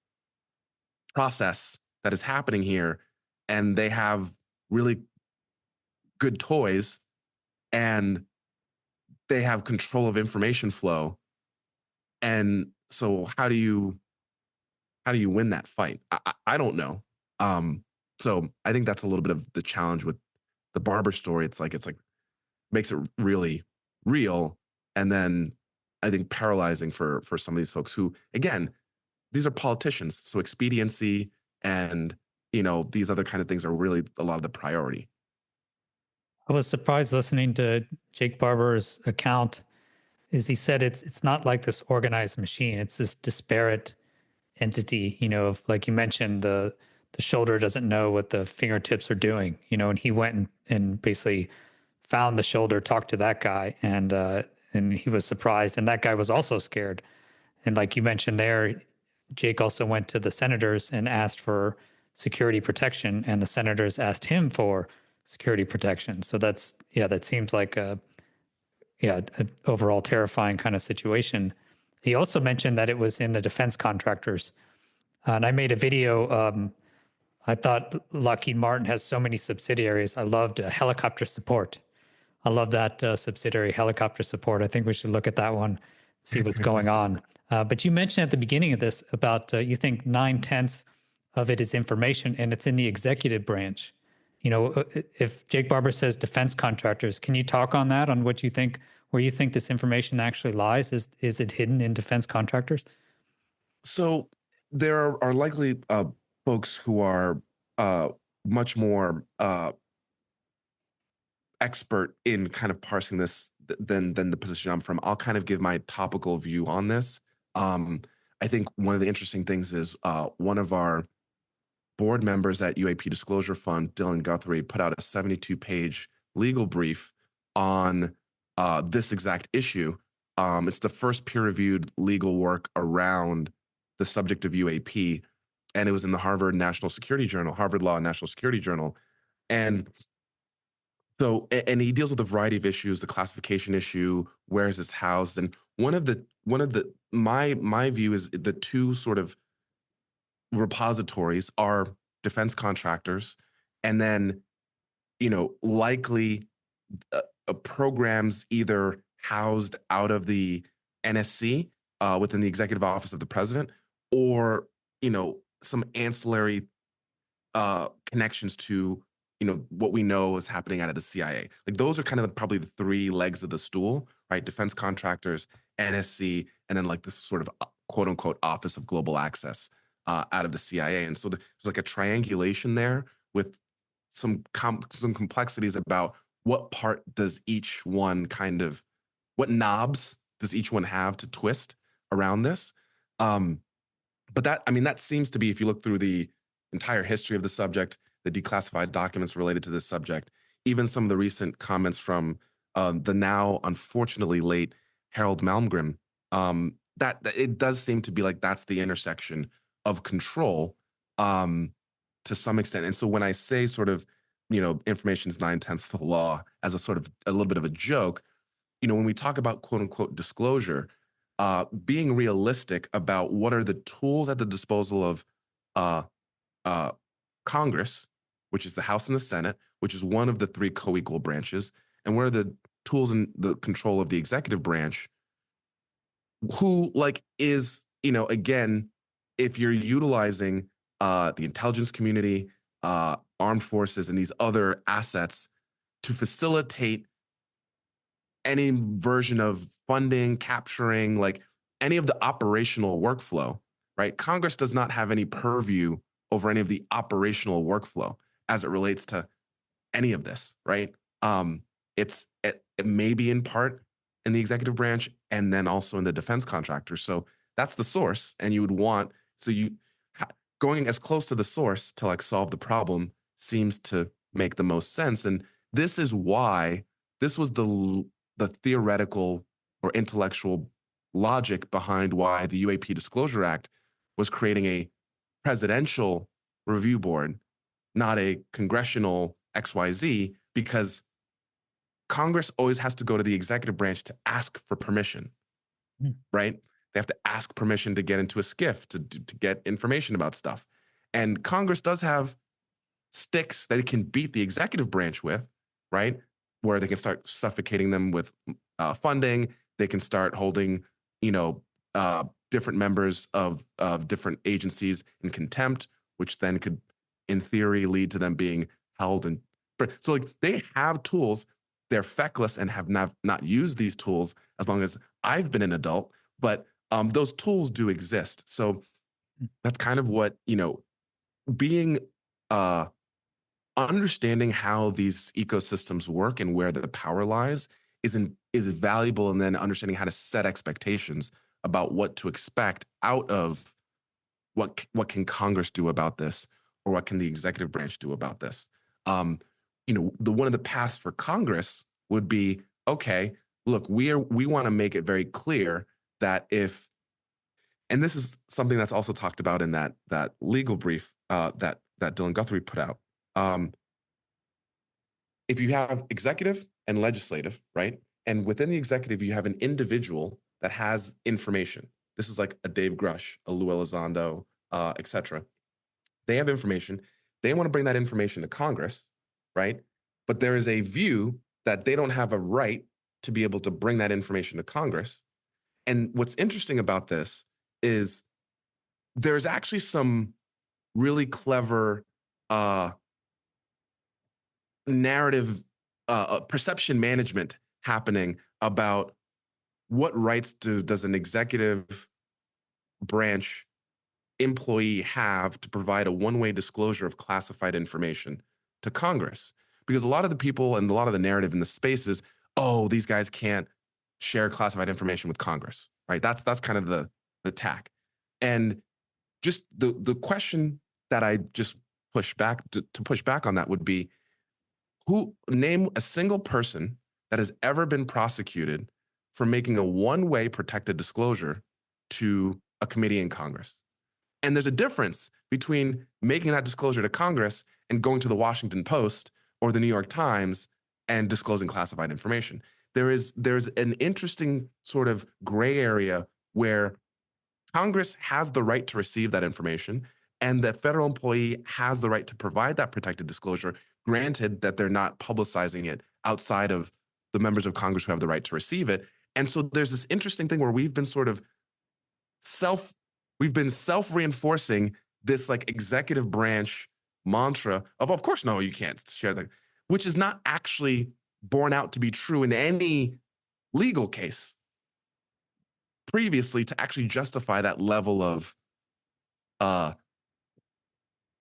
process that is happening here, and they have really good toys and they have control of information flow. And so how do you win that fight? I don't know. So I think that's a little bit of the challenge with the Barber story. It's like makes it really real, and then I think paralyzing for some of these folks who, again, these are politicians, so expediency and these other kind of things are really a lot of the priority. I was surprised listening to Jake Barber's account. Is he said it's not like this organized machine; it's this disparate entity. Like you mentioned, the shoulder doesn't know what the fingertips are doing. And he went and basically found the shoulder, talked to that guy, and he was surprised, and that guy was also scared. And like you mentioned there, Jake also went to the senators and asked for security protection, and the senators asked him for security protection. So that seems like an overall terrifying kind of situation. He also mentioned that it was in the defense contractors. And I made a video. I thought Lockheed Martin has so many subsidiaries. I loved helicopter support. I love that subsidiary, helicopter support. I think we should look at that one, see what's going on. But you mentioned at the beginning of this about you think 9/10 of it is information, and it's in the executive branch. If Jake Barber says defense contractors, can you talk on that, on what you think, where you think this information actually lies? Is it hidden in defense contractors? So there are likely folks who are uh, much more expert in kind of parsing this than the position I'm from. I'll kind of give my topical view on this. Um, I think one of the interesting things is one of our board members at UAP Disclosure Fund, Dylan Guthrie, put out a 72-page legal brief on this exact issue. It's the first peer-reviewed legal work around the subject of UAP, and it was in the Harvard National Security Journal, Harvard Law National Security Journal. And So, and he deals with a variety of issues, the classification issue, where is this housed? And my view is the two sort of repositories are defense contractors, and then, likely programs either housed out of the NSC within the executive office of the president, or, some ancillary connections to, what we know is happening out of the CIA. Like those are kind of probably the three legs of the stool, right? Defense contractors, NSC, and then like this sort of quote unquote Office of Global Access out of the CIA. And so there's like a triangulation there with some complexities about what part does each one what knobs does each one have to twist around this. Um, but that seems to be, if you look through the entire history of the subject, the declassified documents related to this subject, even some of the recent comments from the now unfortunately late Harold Malmgren, that it does seem to be like that's the intersection of control to some extent. And so when I say sort of, information is 9/10 of the law as a sort of a little bit of a joke, when we talk about quote unquote disclosure, being realistic about what are the tools at the disposal of uh, uh, Congress, which is the House and the Senate, which is one of the three co-equal branches, and what are the tools in the control of the executive branch, who like is, again, if you're utilizing the intelligence community, armed forces, and these other assets to facilitate any version of funding, capturing, like any of the operational workflow, right? Congress does not have any purview over any of the operational workflow as it relates to any of this, right? It may be in part in the executive branch and then also in the defense contractors. So that's the source, and you would want going as close to the source to like solve the problem seems to make the most sense. And this is why this was the theoretical or intellectual logic behind why the UAP Disclosure Act was creating a presidential review board, not a congressional XYZ, because Congress always has to go to the executive branch to ask for permission, right? They have to ask permission to get into a skiff, to get information about stuff. And Congress does have sticks that it can beat the executive branch with, right? Where they can start suffocating them with funding. They can start holding, different members of different agencies in contempt, which then could, in theory, lead to them being held. And so, like, they have tools. They're feckless and have not used these tools as long as I've been an adult. But those tools do exist. So that's kind of what, being understanding how these ecosystems work and where the power lies is valuable, and then understanding how to set expectations about what to expect out of what can Congress do about this, or what can the executive branch do about this. The one of the paths for Congress would be, okay, look, we want to make it very clear that if, and this is something that's also talked about in that legal brief that Dylan Guthrie put out. If you have executive and legislative, right? And within the executive, you have an individual that has information. This is like a Dave Grush, a Lou Elizondo, etc. They have information. They want to bring that information to Congress, right? But there is a view that they don't have a right to be able to bring that information to Congress. And what's interesting about this is there's actually some really clever narrative perception management happening about what rights does an executive branch employee have to provide a one-way disclosure of classified information to Congress. Because a lot of the people and a lot of the narrative in the space is, oh, these guys can't share classified information with Congress, right? That's kind of the tack. And just the question that I just push back to push back on that would be, name a single person that has ever been prosecuted for making a one-way protected disclosure to a committee in Congress. And there's a difference between making that disclosure to Congress and going to the Washington Post or the New York Times and disclosing classified information. There's an interesting sort of gray area where Congress has the right to receive that information, and the federal employee has the right to provide that protected disclosure, granted that they're not publicizing it outside of the members of Congress who have the right to receive it. And so there's this interesting thing where we've been sort of self-reinforcing this like executive branch mantra of course, no, you can't share that, which is not actually borne out to be true in any legal case previously to actually justify that level of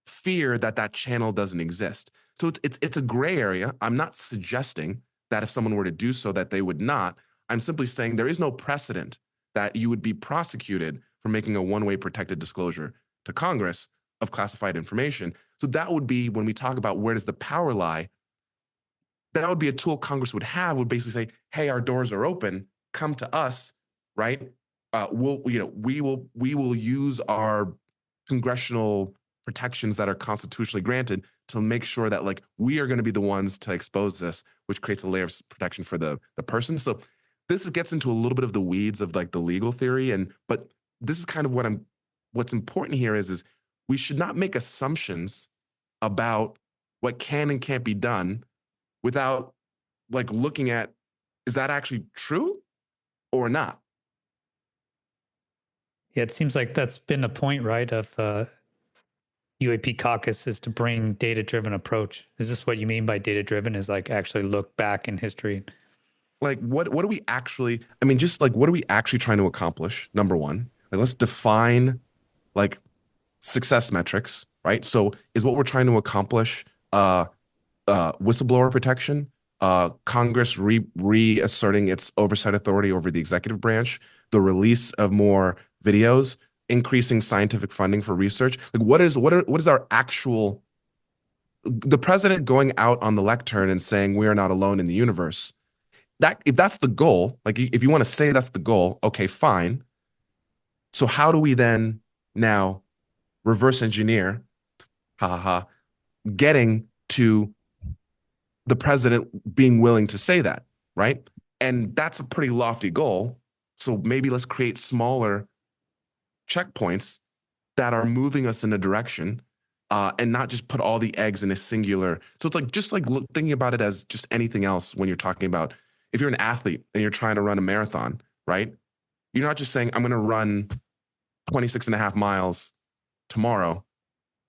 fear that channel doesn't exist. So it's a gray area. I'm not suggesting that if someone were to do so that they would not. I'm simply saying there is no precedent that you would be prosecuted for making a one-way protected disclosure to Congress of classified information. So that would be, when we talk about where does the power lie, that would be a tool Congress would have, would basically say, hey, our doors are open, come to us, right? We will use our congressional protections that are constitutionally granted to make sure that like we are going to be the ones to expose this, which creates a layer of protection for the person. So this gets into a little bit of the weeds of like the legal theory, but this is kind of what's important here is we should not make assumptions about what can and can't be done without like looking at, is that actually true or not? Yeah, it seems like that's been a point, right, of UAP Caucus, is to bring data-driven approach. Is this what you mean by data-driven, is like actually look back in history? Like what do we actually, I mean, just like what are we actually trying to accomplish? Number one, like let's define like success metrics, right? So is what we're trying to accomplish whistleblower protection, Congress reasserting its oversight authority over the executive branch, the release of more videos, increasing scientific funding for research? Like what is our actual, the president going out on the lectern and saying we are not alone in the universe? That if that's the goal, like if you want to say that's the goal, okay, fine. So how do we then now reverse engineer, ha ha ha, getting to the president being willing to say that, right? And that's a pretty lofty goal. So maybe let's create smaller checkpoints that are moving us in a direction, and not just put all the eggs in a singular. So it's like just like thinking about it as just anything else when you're talking about, if you're an athlete and you're trying to run a marathon, right? You're not just saying, I'm going to run 26 and a half miles tomorrow.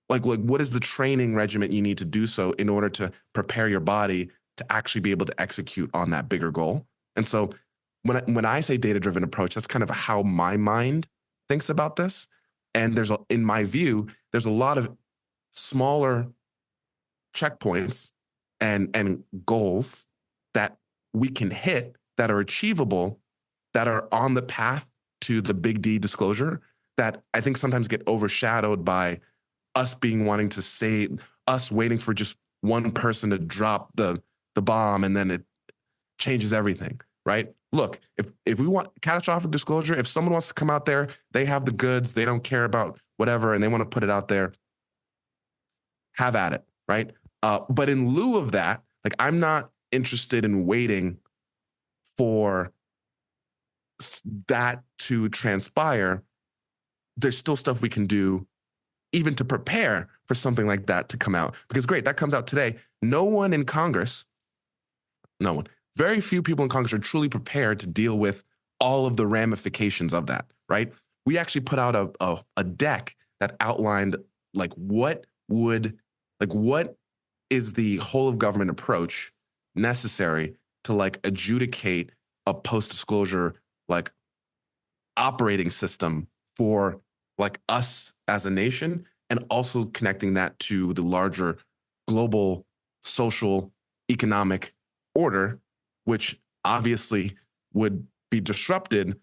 Like what is the training regimen you need to do so in order to prepare your body to actually be able to execute on that bigger goal? And so when I say data-driven approach, that's kind of how my mind thinks about this. And in my view, there's a lot of smaller checkpoints and goals that we can hit that are achievable, that are on the path to the big D disclosure, that I think sometimes get overshadowed by us wanting to say, us waiting for just one person to drop the bomb and then it changes everything, right? Look, if we want catastrophic disclosure, if someone wants to come out there, they have the goods, they don't care about whatever, and they want to put it out there, have at it, right? But in lieu of that, like I'm not interested in waiting for that to transpire. There's still stuff we can do even to prepare for something like that to come out. Because great, that comes out today. No one in Congress, no one, very few people in Congress are truly prepared to deal with all of the ramifications of that, right? We actually put out a deck that outlined like what is the whole of government approach necessary to like adjudicate a post-disclosure like operating system for like us as a nation, and also connecting that to the larger global social economic order, which obviously would be disrupted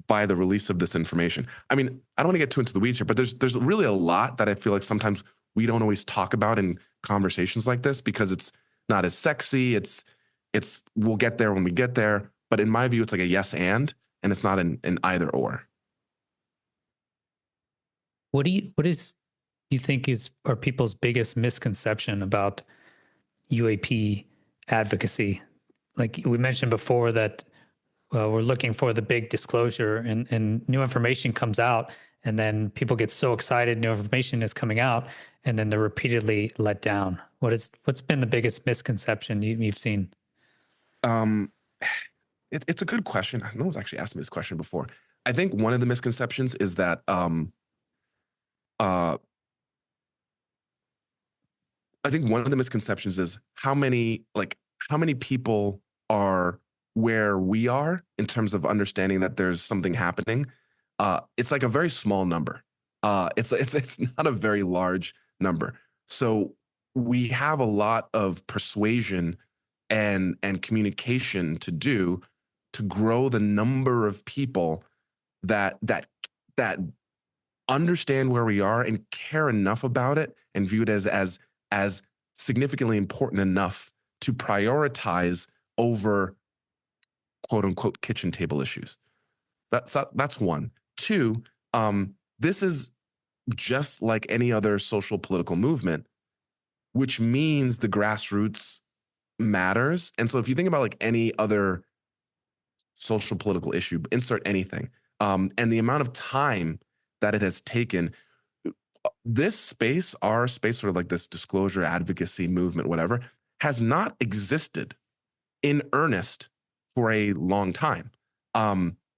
by the release of this information. I mean, I don't want to get too into the weeds here, but there's really a lot that I feel like sometimes we don't always talk about in conversations like this because it's not as sexy. It's we'll get there when we get there. But in my view, it's like a yes and it's not an either or. What you think are people's biggest misconception about UAP advocacy? Like we mentioned before that we're looking for the big disclosure and new information comes out and then people get so excited new information is coming out and then they're repeatedly let down. What's been the biggest misconception you've seen? Um, it's a good question. No one's actually asked me this question before. I think one of the misconceptions is that uh, I think one of the misconceptions is how many people are where we are in terms of understanding that there's something happening. It's like a very small number. It's not a very large number. So we have a lot of persuasion and communication to do to grow the number of people that understand where we are and care enough about it and view it as significantly important enough to prioritize over quote unquote kitchen table issues. That's one. Two, this is just like any other social political movement, which means the grassroots matters. And so if you think about like any other social political issue, insert anything, and the amount of time that it has taken, this space, our space, sort of like this disclosure advocacy movement, whatever, has not existed in earnest for a long time.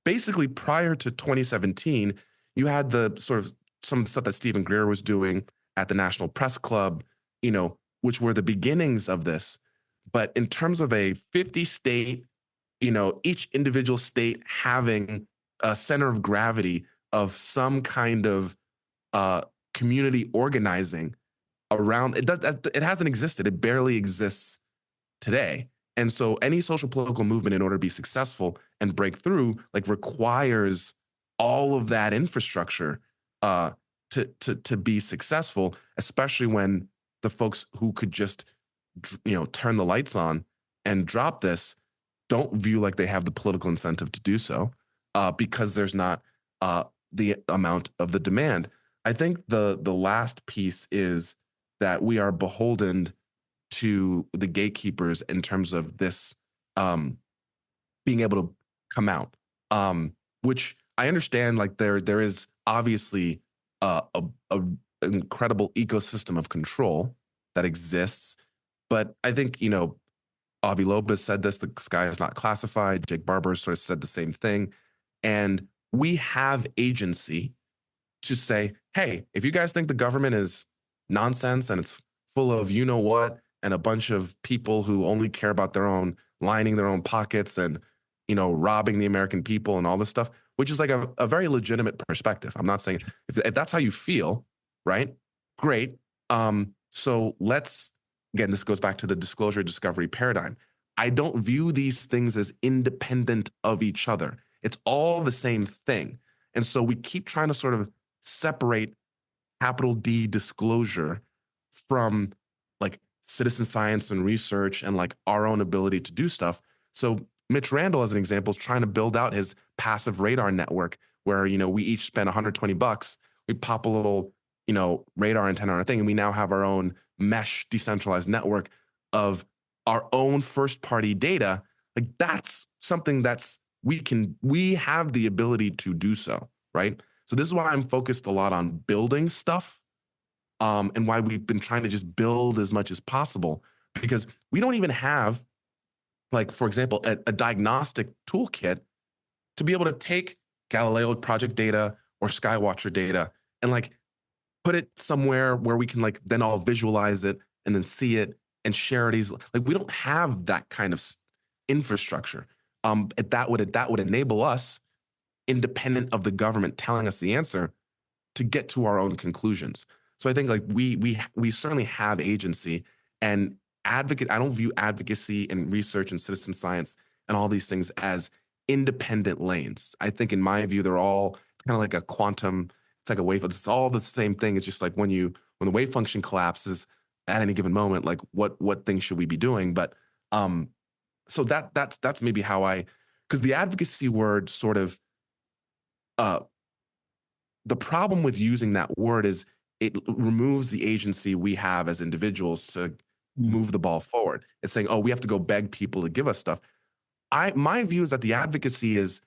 Basically, prior to 2017, you had the sort of some of the stuff that Stephen Greer was doing at the National Press Club, which were the beginnings of this. But in terms of a 50 state, each individual state having a center of gravity of some kind of community organizing around it hasn't existed. It barely exists today. And so any social political movement, in order to be successful and break through, like requires all of that infrastructure to be successful, especially when the folks who could just turn the lights on and drop this don't view like they have the political incentive to do so because there's not the amount of the demand. I think the last piece is that we are beholden to the gatekeepers in terms of this being able to come out, which I understand. Like there is obviously a incredible ecosystem of control that exists, but I think Avi Lopez said this: the sky is not classified. Jake Barber sort of said the same thing, and we have agency to say, hey, if you guys think the government is nonsense and it's full of what and a bunch of people who only care about their own, lining their own pockets and robbing the American people and all this stuff, which is like a very legitimate perspective. I'm not saying if that's how you feel, right? Great. So let's, again, this goes back to the disclosure discovery paradigm. I don't view these things as independent of each other. It's all the same thing. And so we keep trying to sort of separate capital D disclosure from like citizen science and research and like our own ability to do stuff. So Mitch Randall, as an example, is trying to build out his passive radar network where, we each spend $120. We pop a little, radar antenna on our thing, and we now have our own mesh decentralized network of our own first party data. Like that's something we have the ability to do so, right? So this is why I'm focused a lot on building stuff, and why we've been trying to just build as much as possible, because we don't even have, like, for example, a diagnostic toolkit to be able to take Galileo project data or Skywatcher data and like put it somewhere where we can like then all visualize it and then see it and share it easily. Like we don't have that kind of infrastructure. That would enable us, independent of the government telling us the answer, to get to our own conclusions. So I think like we certainly have agency and advocate. I don't view advocacy and research and citizen science and all these things as independent lanes. I think in my view, they're all kind of like a quantum. It's like a wave. It's all the same thing. It's just like when the wave function collapses at any given moment, like what things should we be doing? But so that's maybe how because the advocacy word sort of the problem with using that word is it removes the agency we have as individuals to Mm. move the ball forward. It's saying, oh, we have to go beg people to give us stuff. My view is that the advocacy is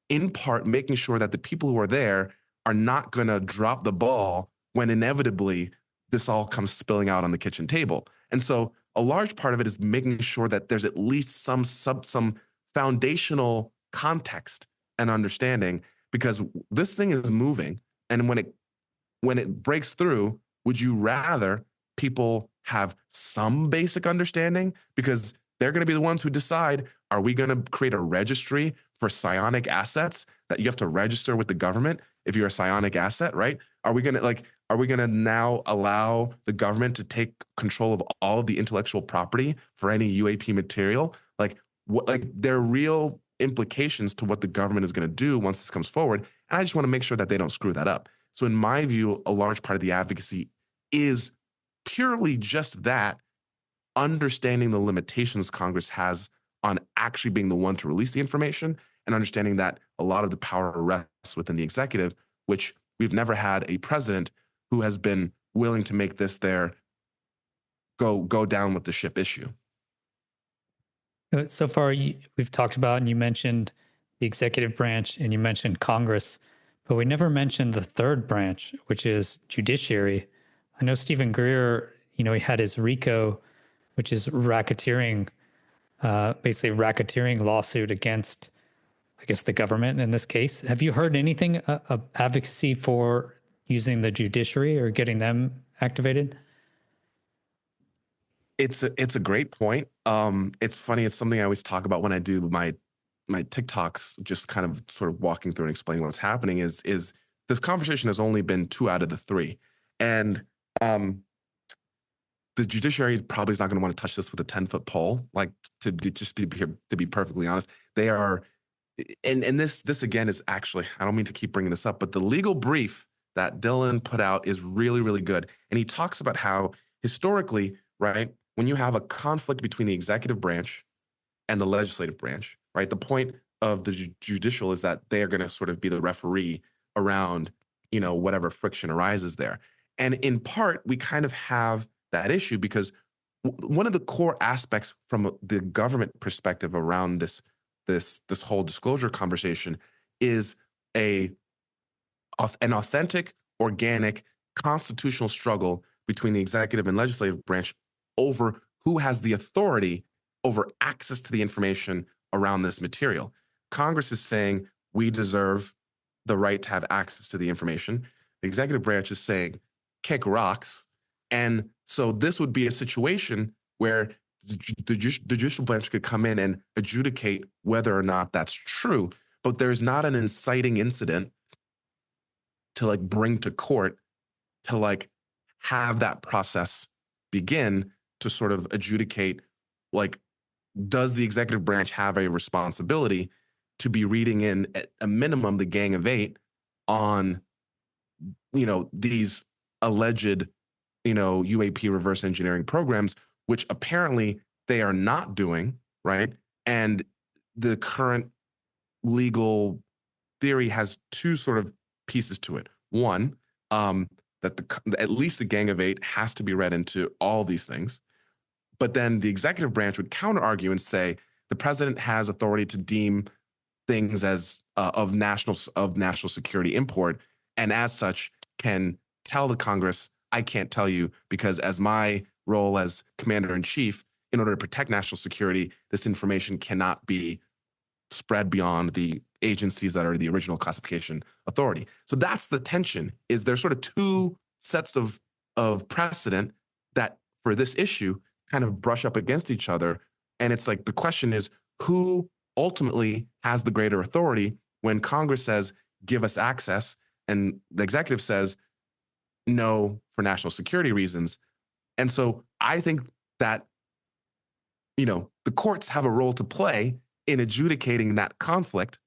in part making sure that the people who are there are not going to drop the ball when inevitably this all comes spilling out on the kitchen table. And so a large part of it is making sure that there's at least some foundational context and understanding, because this thing is moving. And when it breaks through, would you rather people have some basic understanding? Because they're going to be the ones who decide, are we going to create a registry for psionic assets that you have to register with the government if you're a psionic asset, right? Are we going to now allow the government to take control of all of the intellectual property for any UAP material? There are real implications to what the government is going to do once this comes forward. And I just want to make sure that they don't screw that up. So in my view, a large part of the advocacy is purely just that, understanding the limitations Congress has on actually being the one to release the information, and understanding that a lot of the power rests within the executive, which we've never had a president who has been willing to make this their go down with the ship issue. So far, we've talked about, and you mentioned the executive branch and you mentioned Congress, but we never mentioned the third branch, which is judiciary. I know Stephen Greer, he had his RICO, which is racketeering, basically racketeering lawsuit against, I guess, the government in this case. Have you heard anything of advocacy for using the judiciary or getting them activated? It's a great point. It's funny. It's something I always talk about when I do my TikToks, just kind of sort of walking through and explaining what's happening. Is this conversation has only been 2 out of the 3, and the judiciary probably is not going to want to touch this with a 10-foot pole. Like, to be perfectly honest, they are. And this again is actually, I don't mean to keep bringing this up, but the legal brief that Dylan put out is really, really good. And he talks about how historically, right, when you have a conflict between the executive branch and the legislative branch, right, the point of the judicial is that they are going to sort of be the referee around, whatever friction arises there. And in part, we kind of have that issue because one of the core aspects from the government perspective around this whole disclosure conversation is an authentic, organic, constitutional struggle between the executive and legislative branch over who has the authority over access to the information around this material. Congress is saying we deserve the right to have access to the information. The executive branch is saying kick rocks. And so this would be a situation where the judicial branch could come in and adjudicate whether or not that's true, but there's not an inciting incident to bring to court to have that process begin to sort of adjudicate, does the executive branch have a responsibility to be reading in at a minimum the Gang of Eight on, these alleged, UAP reverse engineering programs, which apparently they are not doing, right? And the current legal theory has 2 sort of pieces to it. One, that at least the Gang of Eight has to be read into all these things. But then the executive branch would counter argue and say the president has authority to deem things as of national security import, and as such can tell the Congress, I can't tell you because as my role as commander in chief, in order to protect national security, this information cannot be spread beyond the agencies that are the original classification authority. So that's the tension. Is there sort of 2 sets of precedent that for this issue kind of brush up against each other, and it's the question is who ultimately has the greater authority when Congress says give us access and the executive says no for national security reasons. And so I think that the courts have a role to play in adjudicating that conflict.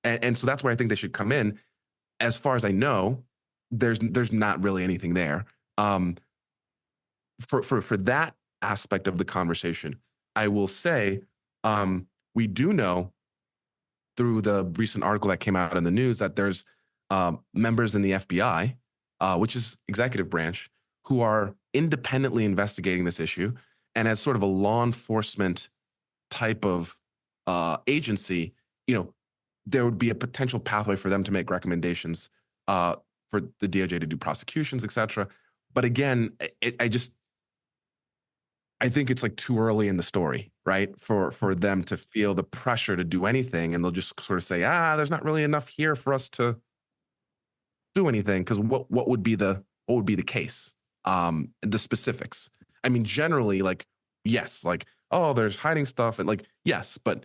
And so that's where I think they should come in. As far as I know, there's not really anything there. For that aspect of the conversation, I will say we do know through the recent article that came out in the news that there's members in the FBI, which is executive branch, who are independently investigating this issue. And as sort of a law enforcement type of agency, there would be a potential pathway for them to make recommendations for the DOJ to do prosecutions, et cetera. But again, I think it's like too early in the story, right? For them to feel the pressure to do anything, and they'll just sort of say, there's not really enough here for us to do anything, because what would be the case? The specifics. I mean, generally, like, yes, like, oh, there's hiding stuff, and like, yes, but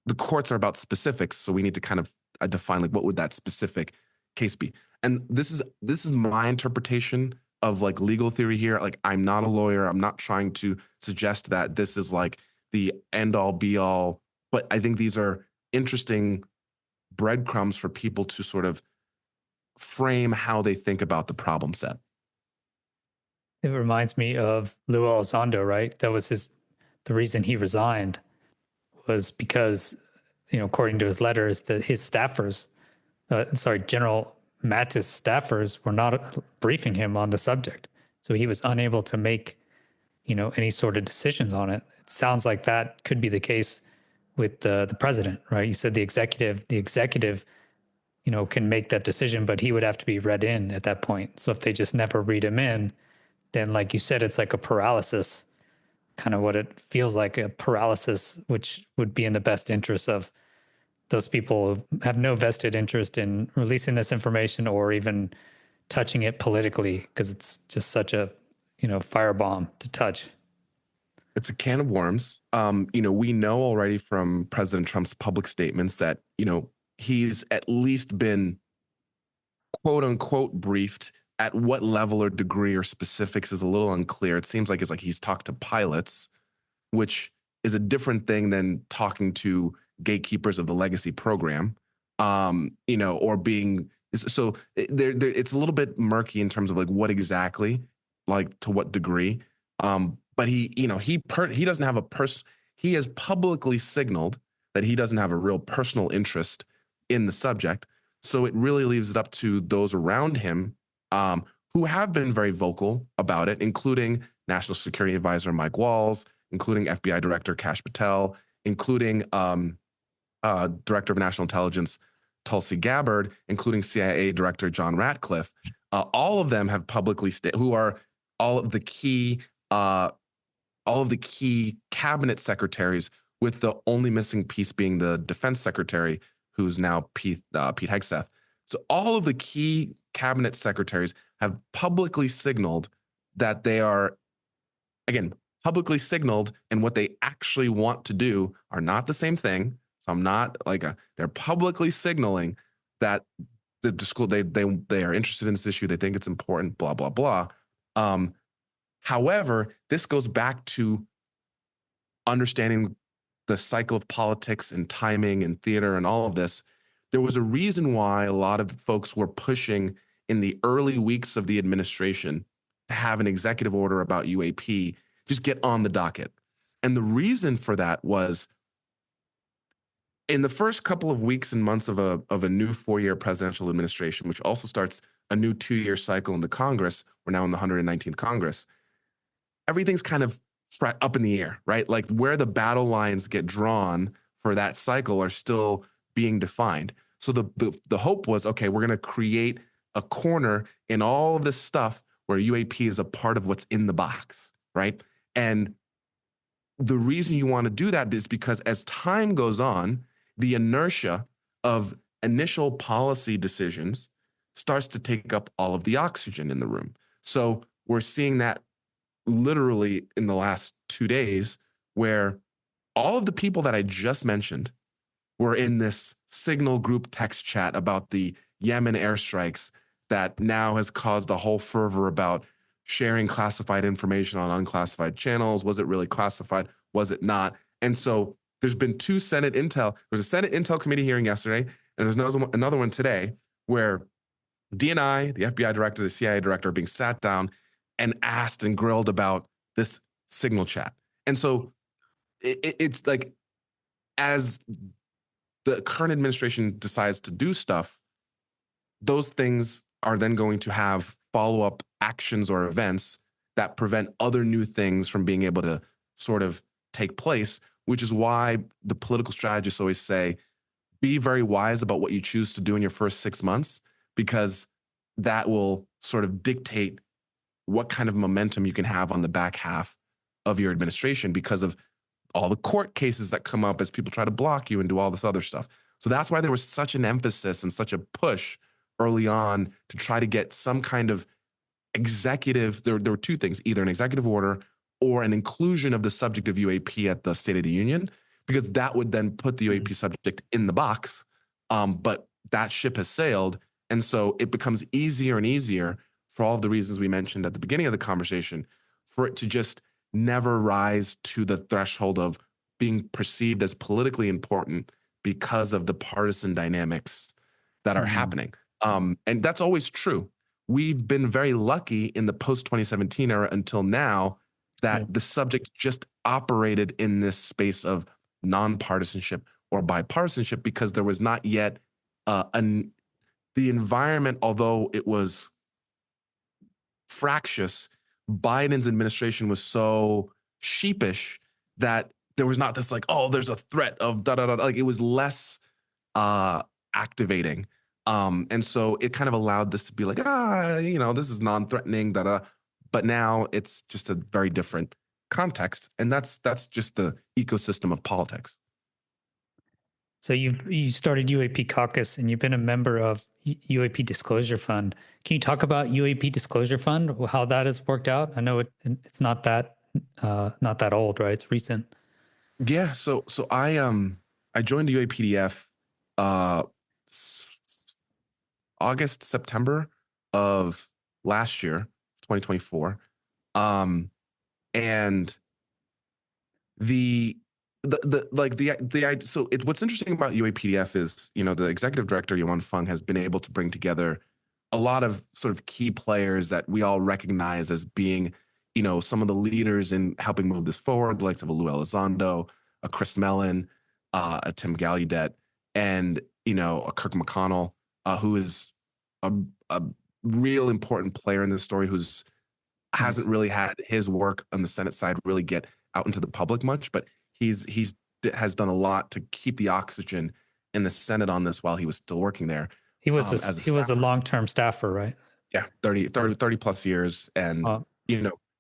the courts are about specifics, so we need to kind of define, like, what would that specific case be? And this is my interpretation of like legal theory here. Like, I'm not a lawyer. I'm not trying to suggest that this is like the end all be all, but I think these are interesting breadcrumbs for people to sort of frame how they think about the problem set. It reminds me of Lou Elizondo, right? That was the reason he resigned was because, according to his letters, that his staffers, General Mattis staffers were not briefing him on the subject. So he was unable to make, any sort of decisions on it. It sounds like that could be the case with the president, right? You said the executive, can make that decision, but he would have to be read in at that point. So if they just never read him in, then like you said, it's like a paralysis, kind of what it feels like, a paralysis, which would be in the best interest of those people who have no vested interest in releasing this information or even touching it politically, because it's just such a, firebomb to touch. It's a can of worms. We know already from President Trump's public statements that, he's at least been quote unquote briefed. At what level or degree or specifics is a little unclear. It seems like it's like he's talked to pilots, which is a different thing than talking to gatekeepers of the legacy program, or being so there. It's a little bit murky in terms of like what exactly, like to what degree. But he doesn't have he has publicly signaled that he doesn't have a real personal interest in the subject. So it really leaves it up to those around him, who have been very vocal about it, including National Security Advisor Mike Walls, including FBI Director Kash Patel, including Director of National Intelligence Tulsi Gabbard, including CIA Director John Ratcliffe. All of them have publicly stated, who are all of the key cabinet secretaries, with the only missing piece being the defense secretary, who's now Pete Hegseth. So all of the key cabinet secretaries have publicly signaled that they are, again, publicly signaled, and what they actually want to do are not the same thing. So I'm not like they're publicly signaling that the school, they are interested in this issue. They think it's important, blah, blah, blah. However, this goes back to understanding the cycle of politics and timing and theater and all of this. There was a reason why a lot of folks were pushing in the early weeks of the administration to have an executive order about UAP just get on the docket. And the reason for that was, in the first couple of weeks and months of a new 4-year presidential administration, which also starts a new 2-year cycle in the Congress, we're now in the 119th Congress, everything's kind of up in the air, right? Like where the battle lines get drawn for that cycle are still being defined. So the hope was, okay, we're going to create a corner in all of this stuff where UAP is a part of what's in the box, right? And the reason you want to do that is because as time goes on, the inertia of initial policy decisions starts to take up all of the oxygen in the room. So we're seeing that literally in the last 2 days, where all of the people that I just mentioned were in this Signal group text chat about the Yemen airstrikes that now has caused a whole fervor about sharing classified information on unclassified channels. Was it really classified? Was it not? And so there's been two Senate Intel. There's a Senate Intel committee hearing yesterday, and there's another one today where DNI, the FBI director, the CIA director are being sat down and asked and grilled about this Signal chat. And so it's like, as the current administration decides to do stuff, those things are then going to have follow-up actions or events that prevent other new things from being able to sort of take place, which is why the political strategists always say, be very wise about what you choose to do in your first 6 months, because that will sort of dictate what kind of momentum you can have on the back half of your administration, because of all the court cases that come up as people try to block you and do all this other stuff. So that's why there was such an emphasis and such a push early on to try to get some kind of executive. There were two things: either an executive order or an inclusion of the subject of UAP at the State of the Union, because that would then put the UAP subject in the box. But that ship has sailed. And so it becomes easier and easier, for all of the reasons we mentioned at the beginning of the conversation, for it to just never rise to the threshold of being perceived as politically important because of the partisan dynamics that are happening. And that's always true. We've been very lucky in the post-2017 era until now that the subject just operated in this space of nonpartisanship or bipartisanship, because there was not yet the environment, although it was fractious. Biden's administration was so sheepish that there was not this like, oh, there's a threat of da da da. Like, it was less activating. And so it kind of allowed this to be like, this is non-threatening, da da. But now it's just a very different context, and that's just the ecosystem of politics. So you started UAP Caucus, and you've been a member of UAP Disclosure Fund. Can you talk about UAP Disclosure Fund, how that has worked out? I know it's not that old, right? It's recent. Yeah. So I joined the UAPDF August, September of last year, 2024. And what's interesting about UAPDF is, the executive director, Yuan Feng, has been able to bring together a lot of sort of key players that we all recognize as being, some of the leaders in helping move this forward, the likes of a Lou Elizondo, a Chris Mellon, a Tim Gallaudet, and, a Kirk McConnell, who is a real important player in this story, who's hasn't really had his work on the Senate side really get out into the public much, but he's has done a lot to keep the oxygen in the Senate on this while he was still working there. He was a long-term staffer, right? Yeah, 30 plus years. And,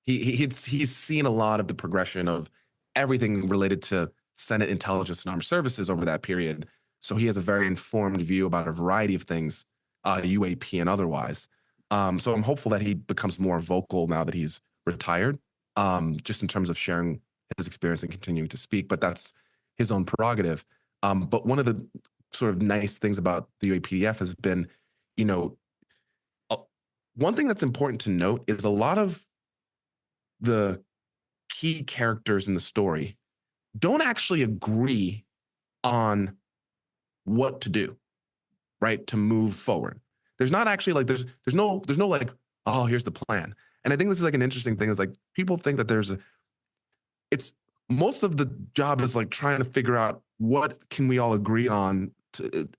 he's seen a lot of the progression of everything related to Senate intelligence and armed services over that period. So he has a very informed view about a variety of things, UAP and otherwise. So I'm hopeful that he becomes more vocal now that he's retired, just in terms of sharing his experience and continuing to speak. But that's his own prerogative. But one of the sort of nice things about the UAPDF has been, one thing that's important to note is a lot of the key characters in the story don't actually agree on what to do, right, to move forward. There's not actually like there's no like, oh, here's the plan. And I think this is like an interesting thing, is like people think that it's most of the job is like trying to figure out what can we all agree on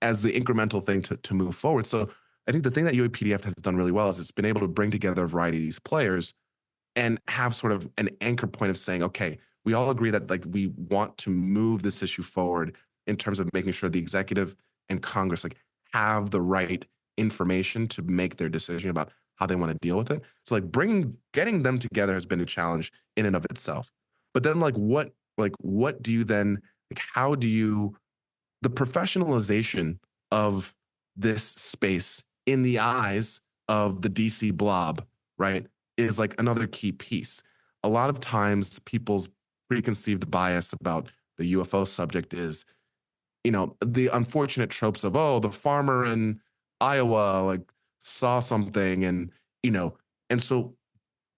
as the incremental thing to move forward. So I think the thing that UAPDF has done really well is it's been able to bring together a variety of these players and have sort of an anchor point of saying, okay, we all agree that like we want to move this issue forward in terms of making sure the executive and Congress like have the right information to make their decision about how they want to deal with it. So like getting them together has been a challenge in and of itself. But then what do you then, like, how do you, the professionalization of this space in the eyes of the DC blob, right, is like another key piece. A lot of times people's preconceived bias about the UFO subject is, the unfortunate tropes of, oh, the farmer in Iowa like saw something, and so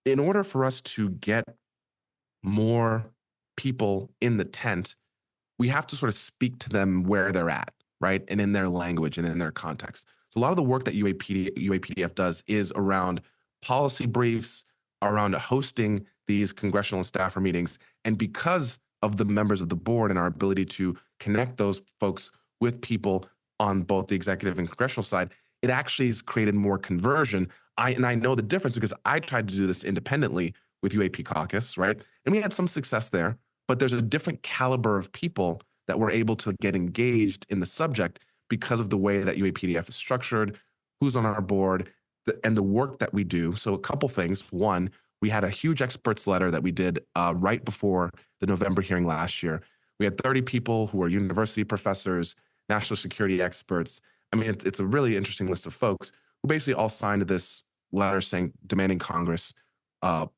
in order for us to get more people in the tent, we have to sort of speak to them where they're at, right, and in their language and in their context. So a lot of the work that UAPDF does is around policy briefs, around hosting these congressional and staffer meetings, and because of the members of the board and our ability to connect those folks with people on both the executive and congressional side, it actually has created more conversion. I know the difference because I tried to do this independently with UAP Caucus, right? And we had some success there, but there's a different caliber of people that were able to get engaged in the subject because of the way that UAPDF is structured, who's on our board, and the work that we do. So a couple things. One, we had a huge experts letter that we did right before the November hearing last year. We had 30 people who are university professors, national security experts. I mean, it's a really interesting list of folks who basically all signed this letter saying, demanding Congress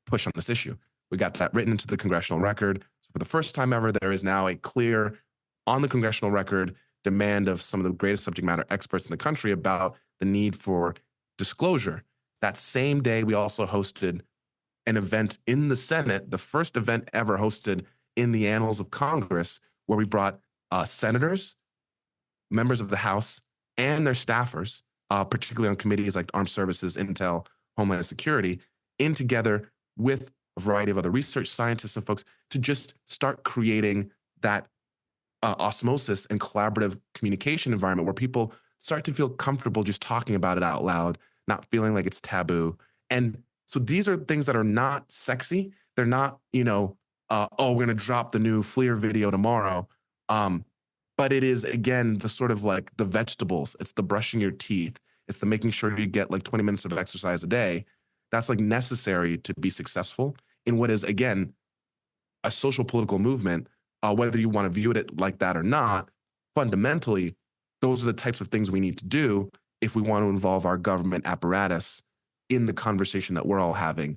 push on this issue. We got that written into the congressional record. So for the first time ever, there is now a clear, on the congressional record, demand of some of the greatest subject matter experts in the country about the need for disclosure. That same day, we also hosted an event in the Senate, the first event ever hosted in the annals of Congress, where we brought senators, members of the House, and their staffers, particularly on committees like Armed Services, Intel, Homeland Security, in together with a variety of other research scientists and folks to just start creating that osmosis and collaborative communication environment where people start to feel comfortable just talking about it out loud, not feeling like it's taboo. And so these are things that are not sexy. They're not, oh, we're going to drop the new FLIR video tomorrow. But it is, again, the sort of like the vegetables. It's the brushing your teeth. It's the making sure you get like 20 minutes of exercise a day. That's like necessary to be successful in what is, again, a social political movement, whether you want to view it like that or not. Fundamentally, those are the types of things we need to do if we want to involve our government apparatus in the conversation that we're all having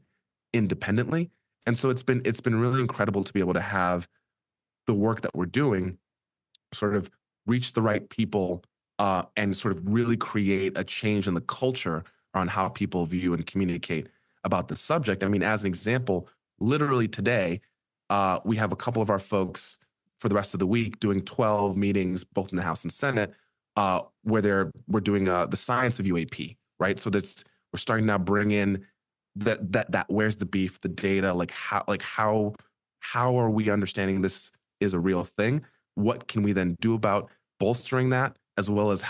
independently. And so it's been really incredible to be able to have the work that we're doing sort of reach the right people and sort of really create a change in the culture on how people view and communicate about the subject. I mean, as an example, literally today, we have a couple of our folks for the rest of the week doing 12 meetings, both in the House and Senate, where we're doing the science of UAP, right? So we're starting to now bring in that where's the beef, the data, how are we understanding this is a real thing? What can we then do about bolstering that, as well as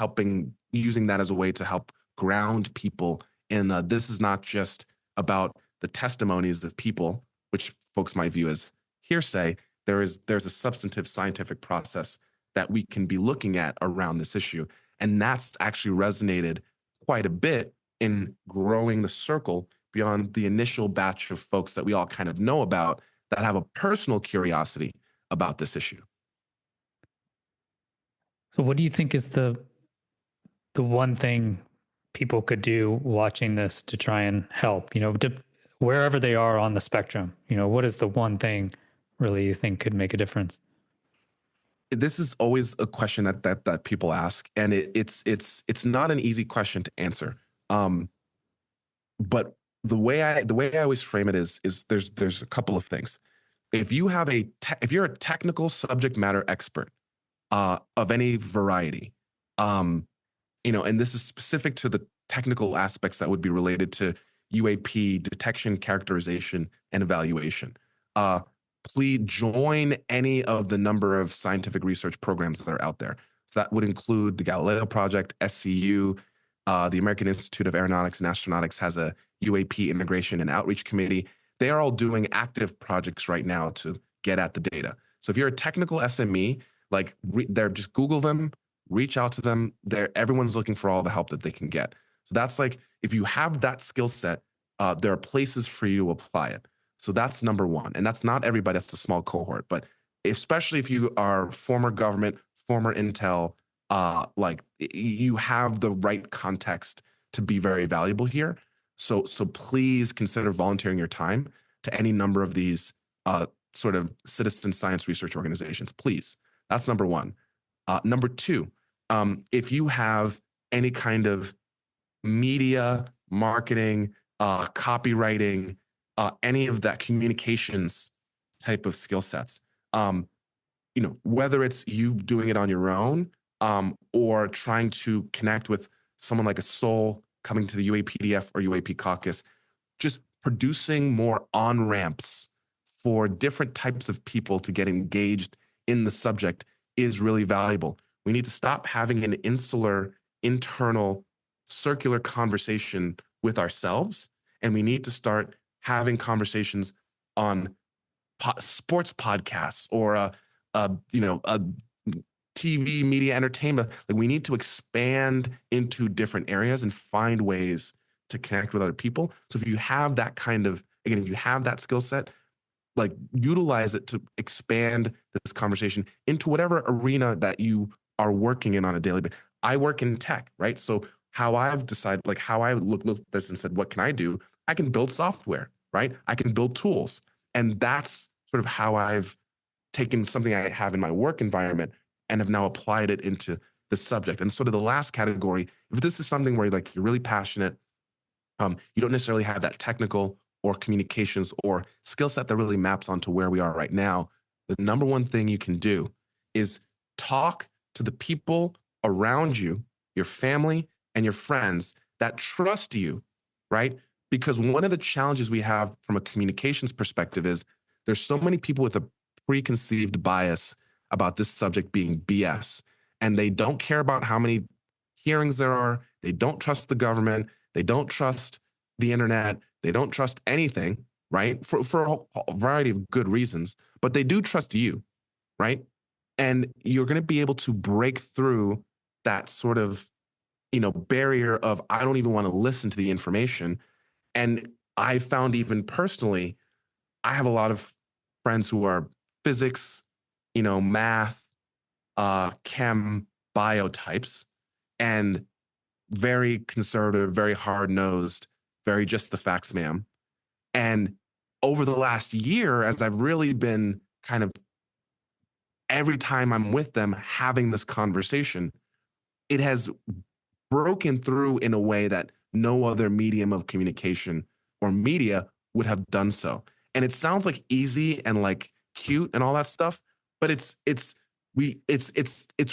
using that as a way to help ground people in this is not just about the testimonies of people, which folks might view as hearsay. There's a substantive scientific process that we can be looking at around this issue. And that's actually resonated quite a bit in growing the circle beyond the initial batch of folks that we all kind of know about that have a personal curiosity about this issue. So what do you think is the one thing people could do watching this to try and help, wherever they are on the spectrum? What is the one thing really you think could make a difference? This is always a question that people ask, and it's not an easy question to answer. But the way I always frame it is there's a couple of things. If you're a technical subject matter expert of any variety, and this is specific to the technical aspects that would be related to UAP detection, characterization, and evaluation. Please join any of the number of scientific research programs that are out there. So that would include the Galileo Project, SCU, the American Institute of Aeronautics and Astronautics has a UAP integration and outreach committee. They are all doing active projects right now to get at the data. So if you're a technical SME, they're just Google them, reach out to them. Everyone's looking for all the help that they can get. So that's like, if you have that skill set, there are places for you to apply it. So that's number one. And that's not everybody, that's a small cohort. But especially if you are former government, former Intel, you have the right context to be very valuable here. So please consider volunteering your time to any number of these sort of citizen science research organizations, please. That's number one. Number two, if you have any kind of media, marketing, copywriting, any of that communications type of skill sets, whether it's you doing it on your own or trying to connect with someone like a Soul coming to the UAPDF or UAP Caucus, just producing more on-ramps for different types of people to get engaged in the subject is really valuable. We need to stop having an insular, internal, circular conversation with ourselves, and we need to start having conversations on sports podcasts or a TV media entertainment. Like we need to expand into different areas and find ways to connect with other people. So if you have that kind of, again, if you have that skill set, like utilize it to expand this conversation into whatever arena that you are working in on a daily basis. I work in tech, right? So how I've decided, like how I looked at this and said, what can I do? I can build software, right? I can build tools. And that's sort of how I've taken something I have in my work environment and have now applied it into the subject. And sort of the last category, if this is something where like you're really passionate, you don't necessarily have that technical or communications or skill set that really maps onto where we are right now, the number one thing you can do is talk to the people around you, your family and your friends that trust you, right? Because one of the challenges we have from a communications perspective is there's so many people with a preconceived bias about this subject being BS, and they don't care about how many hearings there are. They don't trust the government. They don't trust the internet. They don't trust anything, right? For a variety of good reasons, but they do trust you, right? And you're going to be able to break through that sort of, barrier of, I don't even want to listen to the information. And I found even personally, I have a lot of friends who are physics, math, chem, bio types, and very conservative, very hard nosed, very just the facts, ma'am. And over the last year, as I've really been kind of every time I'm with them having this conversation, it has broken through in a way that no other medium of communication or media would have done so. And it sounds like easy and like cute and all that stuff, but it's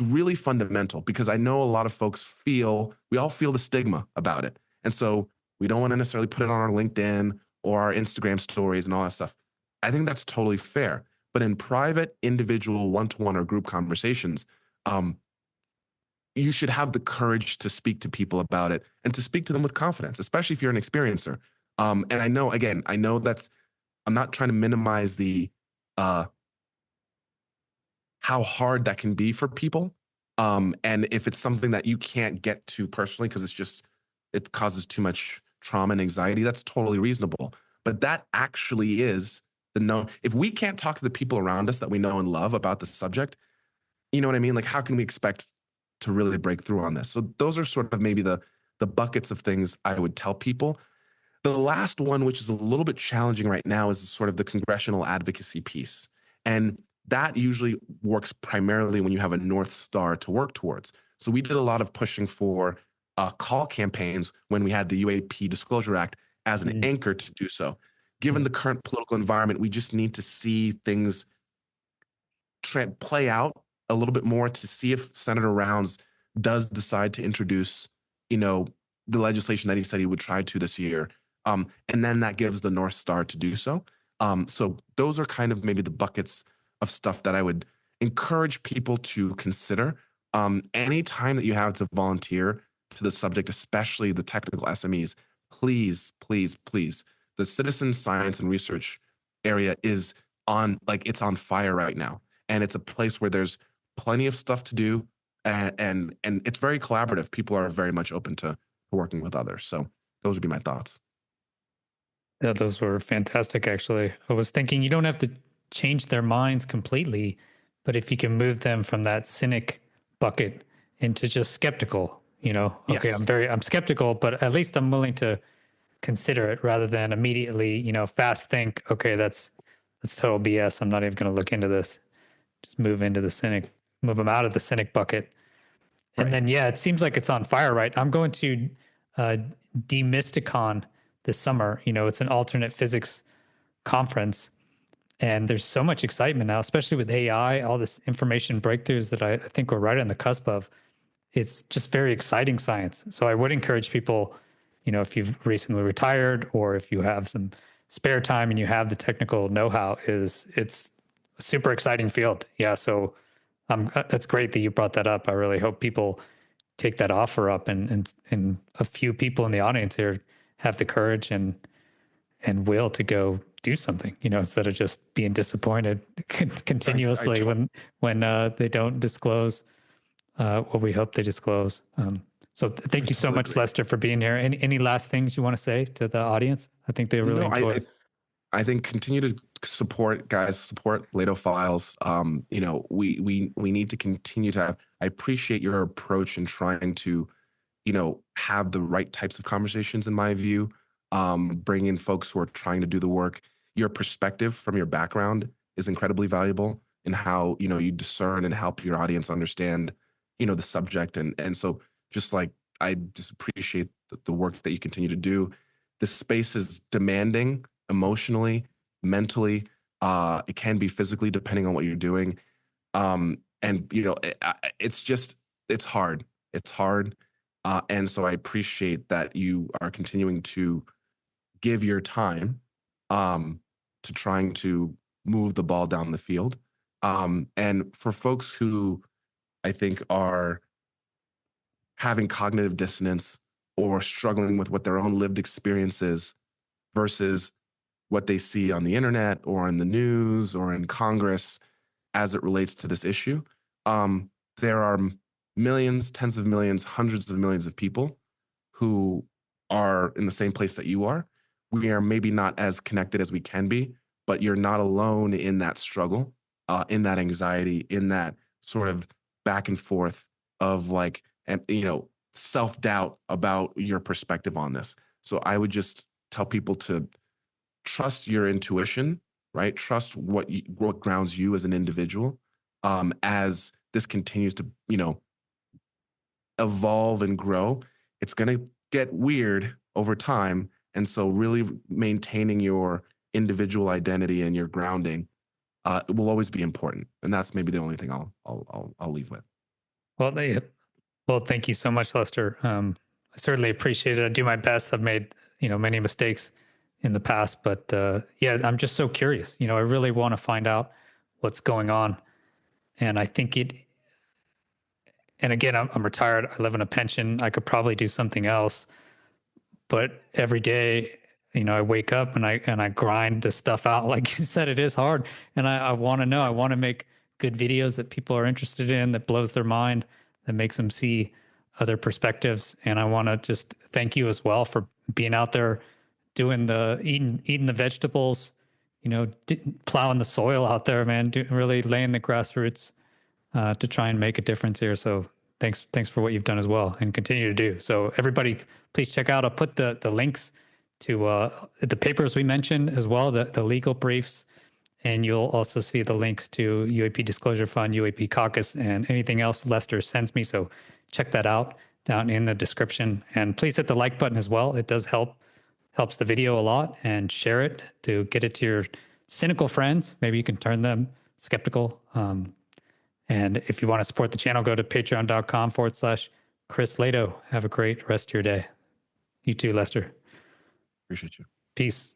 really fundamental, because I know a lot of folks we all feel the stigma about it. And so we don't want to necessarily put it on our LinkedIn or our Instagram stories and all that stuff. I think that's totally fair. But in private, individual, one-to-one or group conversations, you should have the courage to speak to people about it and to speak to them with confidence, especially if you're an experiencer. And I know, again, I'm not trying to minimize the how hard that can be for people. And if it's something that you can't get to personally because it causes too much trauma and anxiety, that's totally reasonable. But that actually is the known. If we can't talk to the people around us that we know and love about the subject, you know what I mean? Like, how can we expect to really break through on this? So those are sort of maybe the buckets of things I would tell people. The last one, which is a little bit challenging right now, is sort of the congressional advocacy piece. And that usually works primarily when you have a North Star to work towards. So we did a lot of pushing for call campaigns when we had the UAP Disclosure Act as an anchor to do so. Given the current political environment, we just need to see things play out a little bit more to see if Senator Rounds does decide to introduce, the legislation that he said he would try to this year. And then that gives the North Star to do so. So those are kind of maybe the buckets of stuff that I would encourage people to consider. Any time that you have to volunteer to the subject, especially the technical SMEs, please, please, please. The citizen science and research area is it's on fire right now. And it's a place where there's plenty of stuff to do. And it's very collaborative. People are very much open to working with others. So those would be my thoughts. Yeah, those were fantastic, actually. I was thinking you don't have to change their minds completely, but if you can move them from that cynic bucket into just skeptical, okay, Yes. I'm skeptical, but at least I'm willing to consider it rather than immediately, fast think, okay, that's total BS. I'm not even going to look into this. Just move them out of the cynic bucket. And Right. then, yeah, it seems like it's on fire, right? I'm going to uh, Demysticon this summer. It's an alternate physics conference. And there's so much excitement now, especially with AI, all this information breakthroughs that I think we're right on the cusp of. It's just very exciting science. So I would encourage people, if you've recently retired or if you have some spare time and you have the technical know-how, it's a super exciting field. Yeah. So that's great that you brought that up. I really hope people take that offer up and a few people in the audience here have the courage and will to go do something, instead of just being disappointed continuously when they don't disclose what we hope they disclose. So thank you so much, Lester, for being here. Any last things you want to say to the audience? I think they really enjoy it. I think continue to support Lehto Files. We need to continue to have. I appreciate your approach in trying to, have the right types of conversations. In my view, bring in folks who are trying to do the work. Your perspective from your background is incredibly valuable in how you discern and help your audience understand, the subject. And so just like I just appreciate the work that you continue to do. This space is demanding emotionally, mentally. It can be physically, depending on what you're doing. It's hard. It's hard. And so I appreciate that you are continuing to give your time to trying to move the ball down the field. And for folks who I think are having cognitive dissonance or struggling with what their own lived experience is versus what they see on the internet or in the news or in Congress as it relates to this issue, there are millions, tens of millions, hundreds of millions of people who are in the same place that you are. We are maybe not as connected as we can be, but you're not alone in that struggle, in that anxiety, in that sort of back and forth of self-doubt about your perspective on this. So I would just tell people to trust your intuition, right? Trust what grounds you as an individual, as this continues to, evolve and grow. It's going to get weird over time. And so really maintaining your individual identity and your grounding will always be important. And that's maybe the only thing I'll leave with. Well, thank you so much, Lester. I certainly appreciate it. I do my best. I've made, many mistakes in the past, but I'm just so curious. I really want to find out what's going on. And I think and again, I'm retired. I live on a pension. I could probably do something else, but every day, I wake up and I grind this stuff out. Like you said, it is hard. And I want to know, I want to make good videos that people are interested in, that blows their mind, that makes them see other perspectives. And I want to just thank you as well for being out there doing eating the vegetables, plowing the soil out there, man, really laying the grassroots to try and make a difference here. So thanks for what you've done as well and continue to do. So everybody, please check out. I'll put the links to the papers we mentioned as well, the legal briefs, and you'll also see the links to UAP Disclosure Fund, UAP Caucus, and anything else Lester sends me. So check that out down in the description. And please hit the like button as well. It does helps the video a lot, and share it to get it to your cynical friends. Maybe you can turn them skeptical. And if you want to support the channel, go to patreon.com/Chris Lehto. Have a great rest of your day. You too, Lester. Appreciate you. Peace.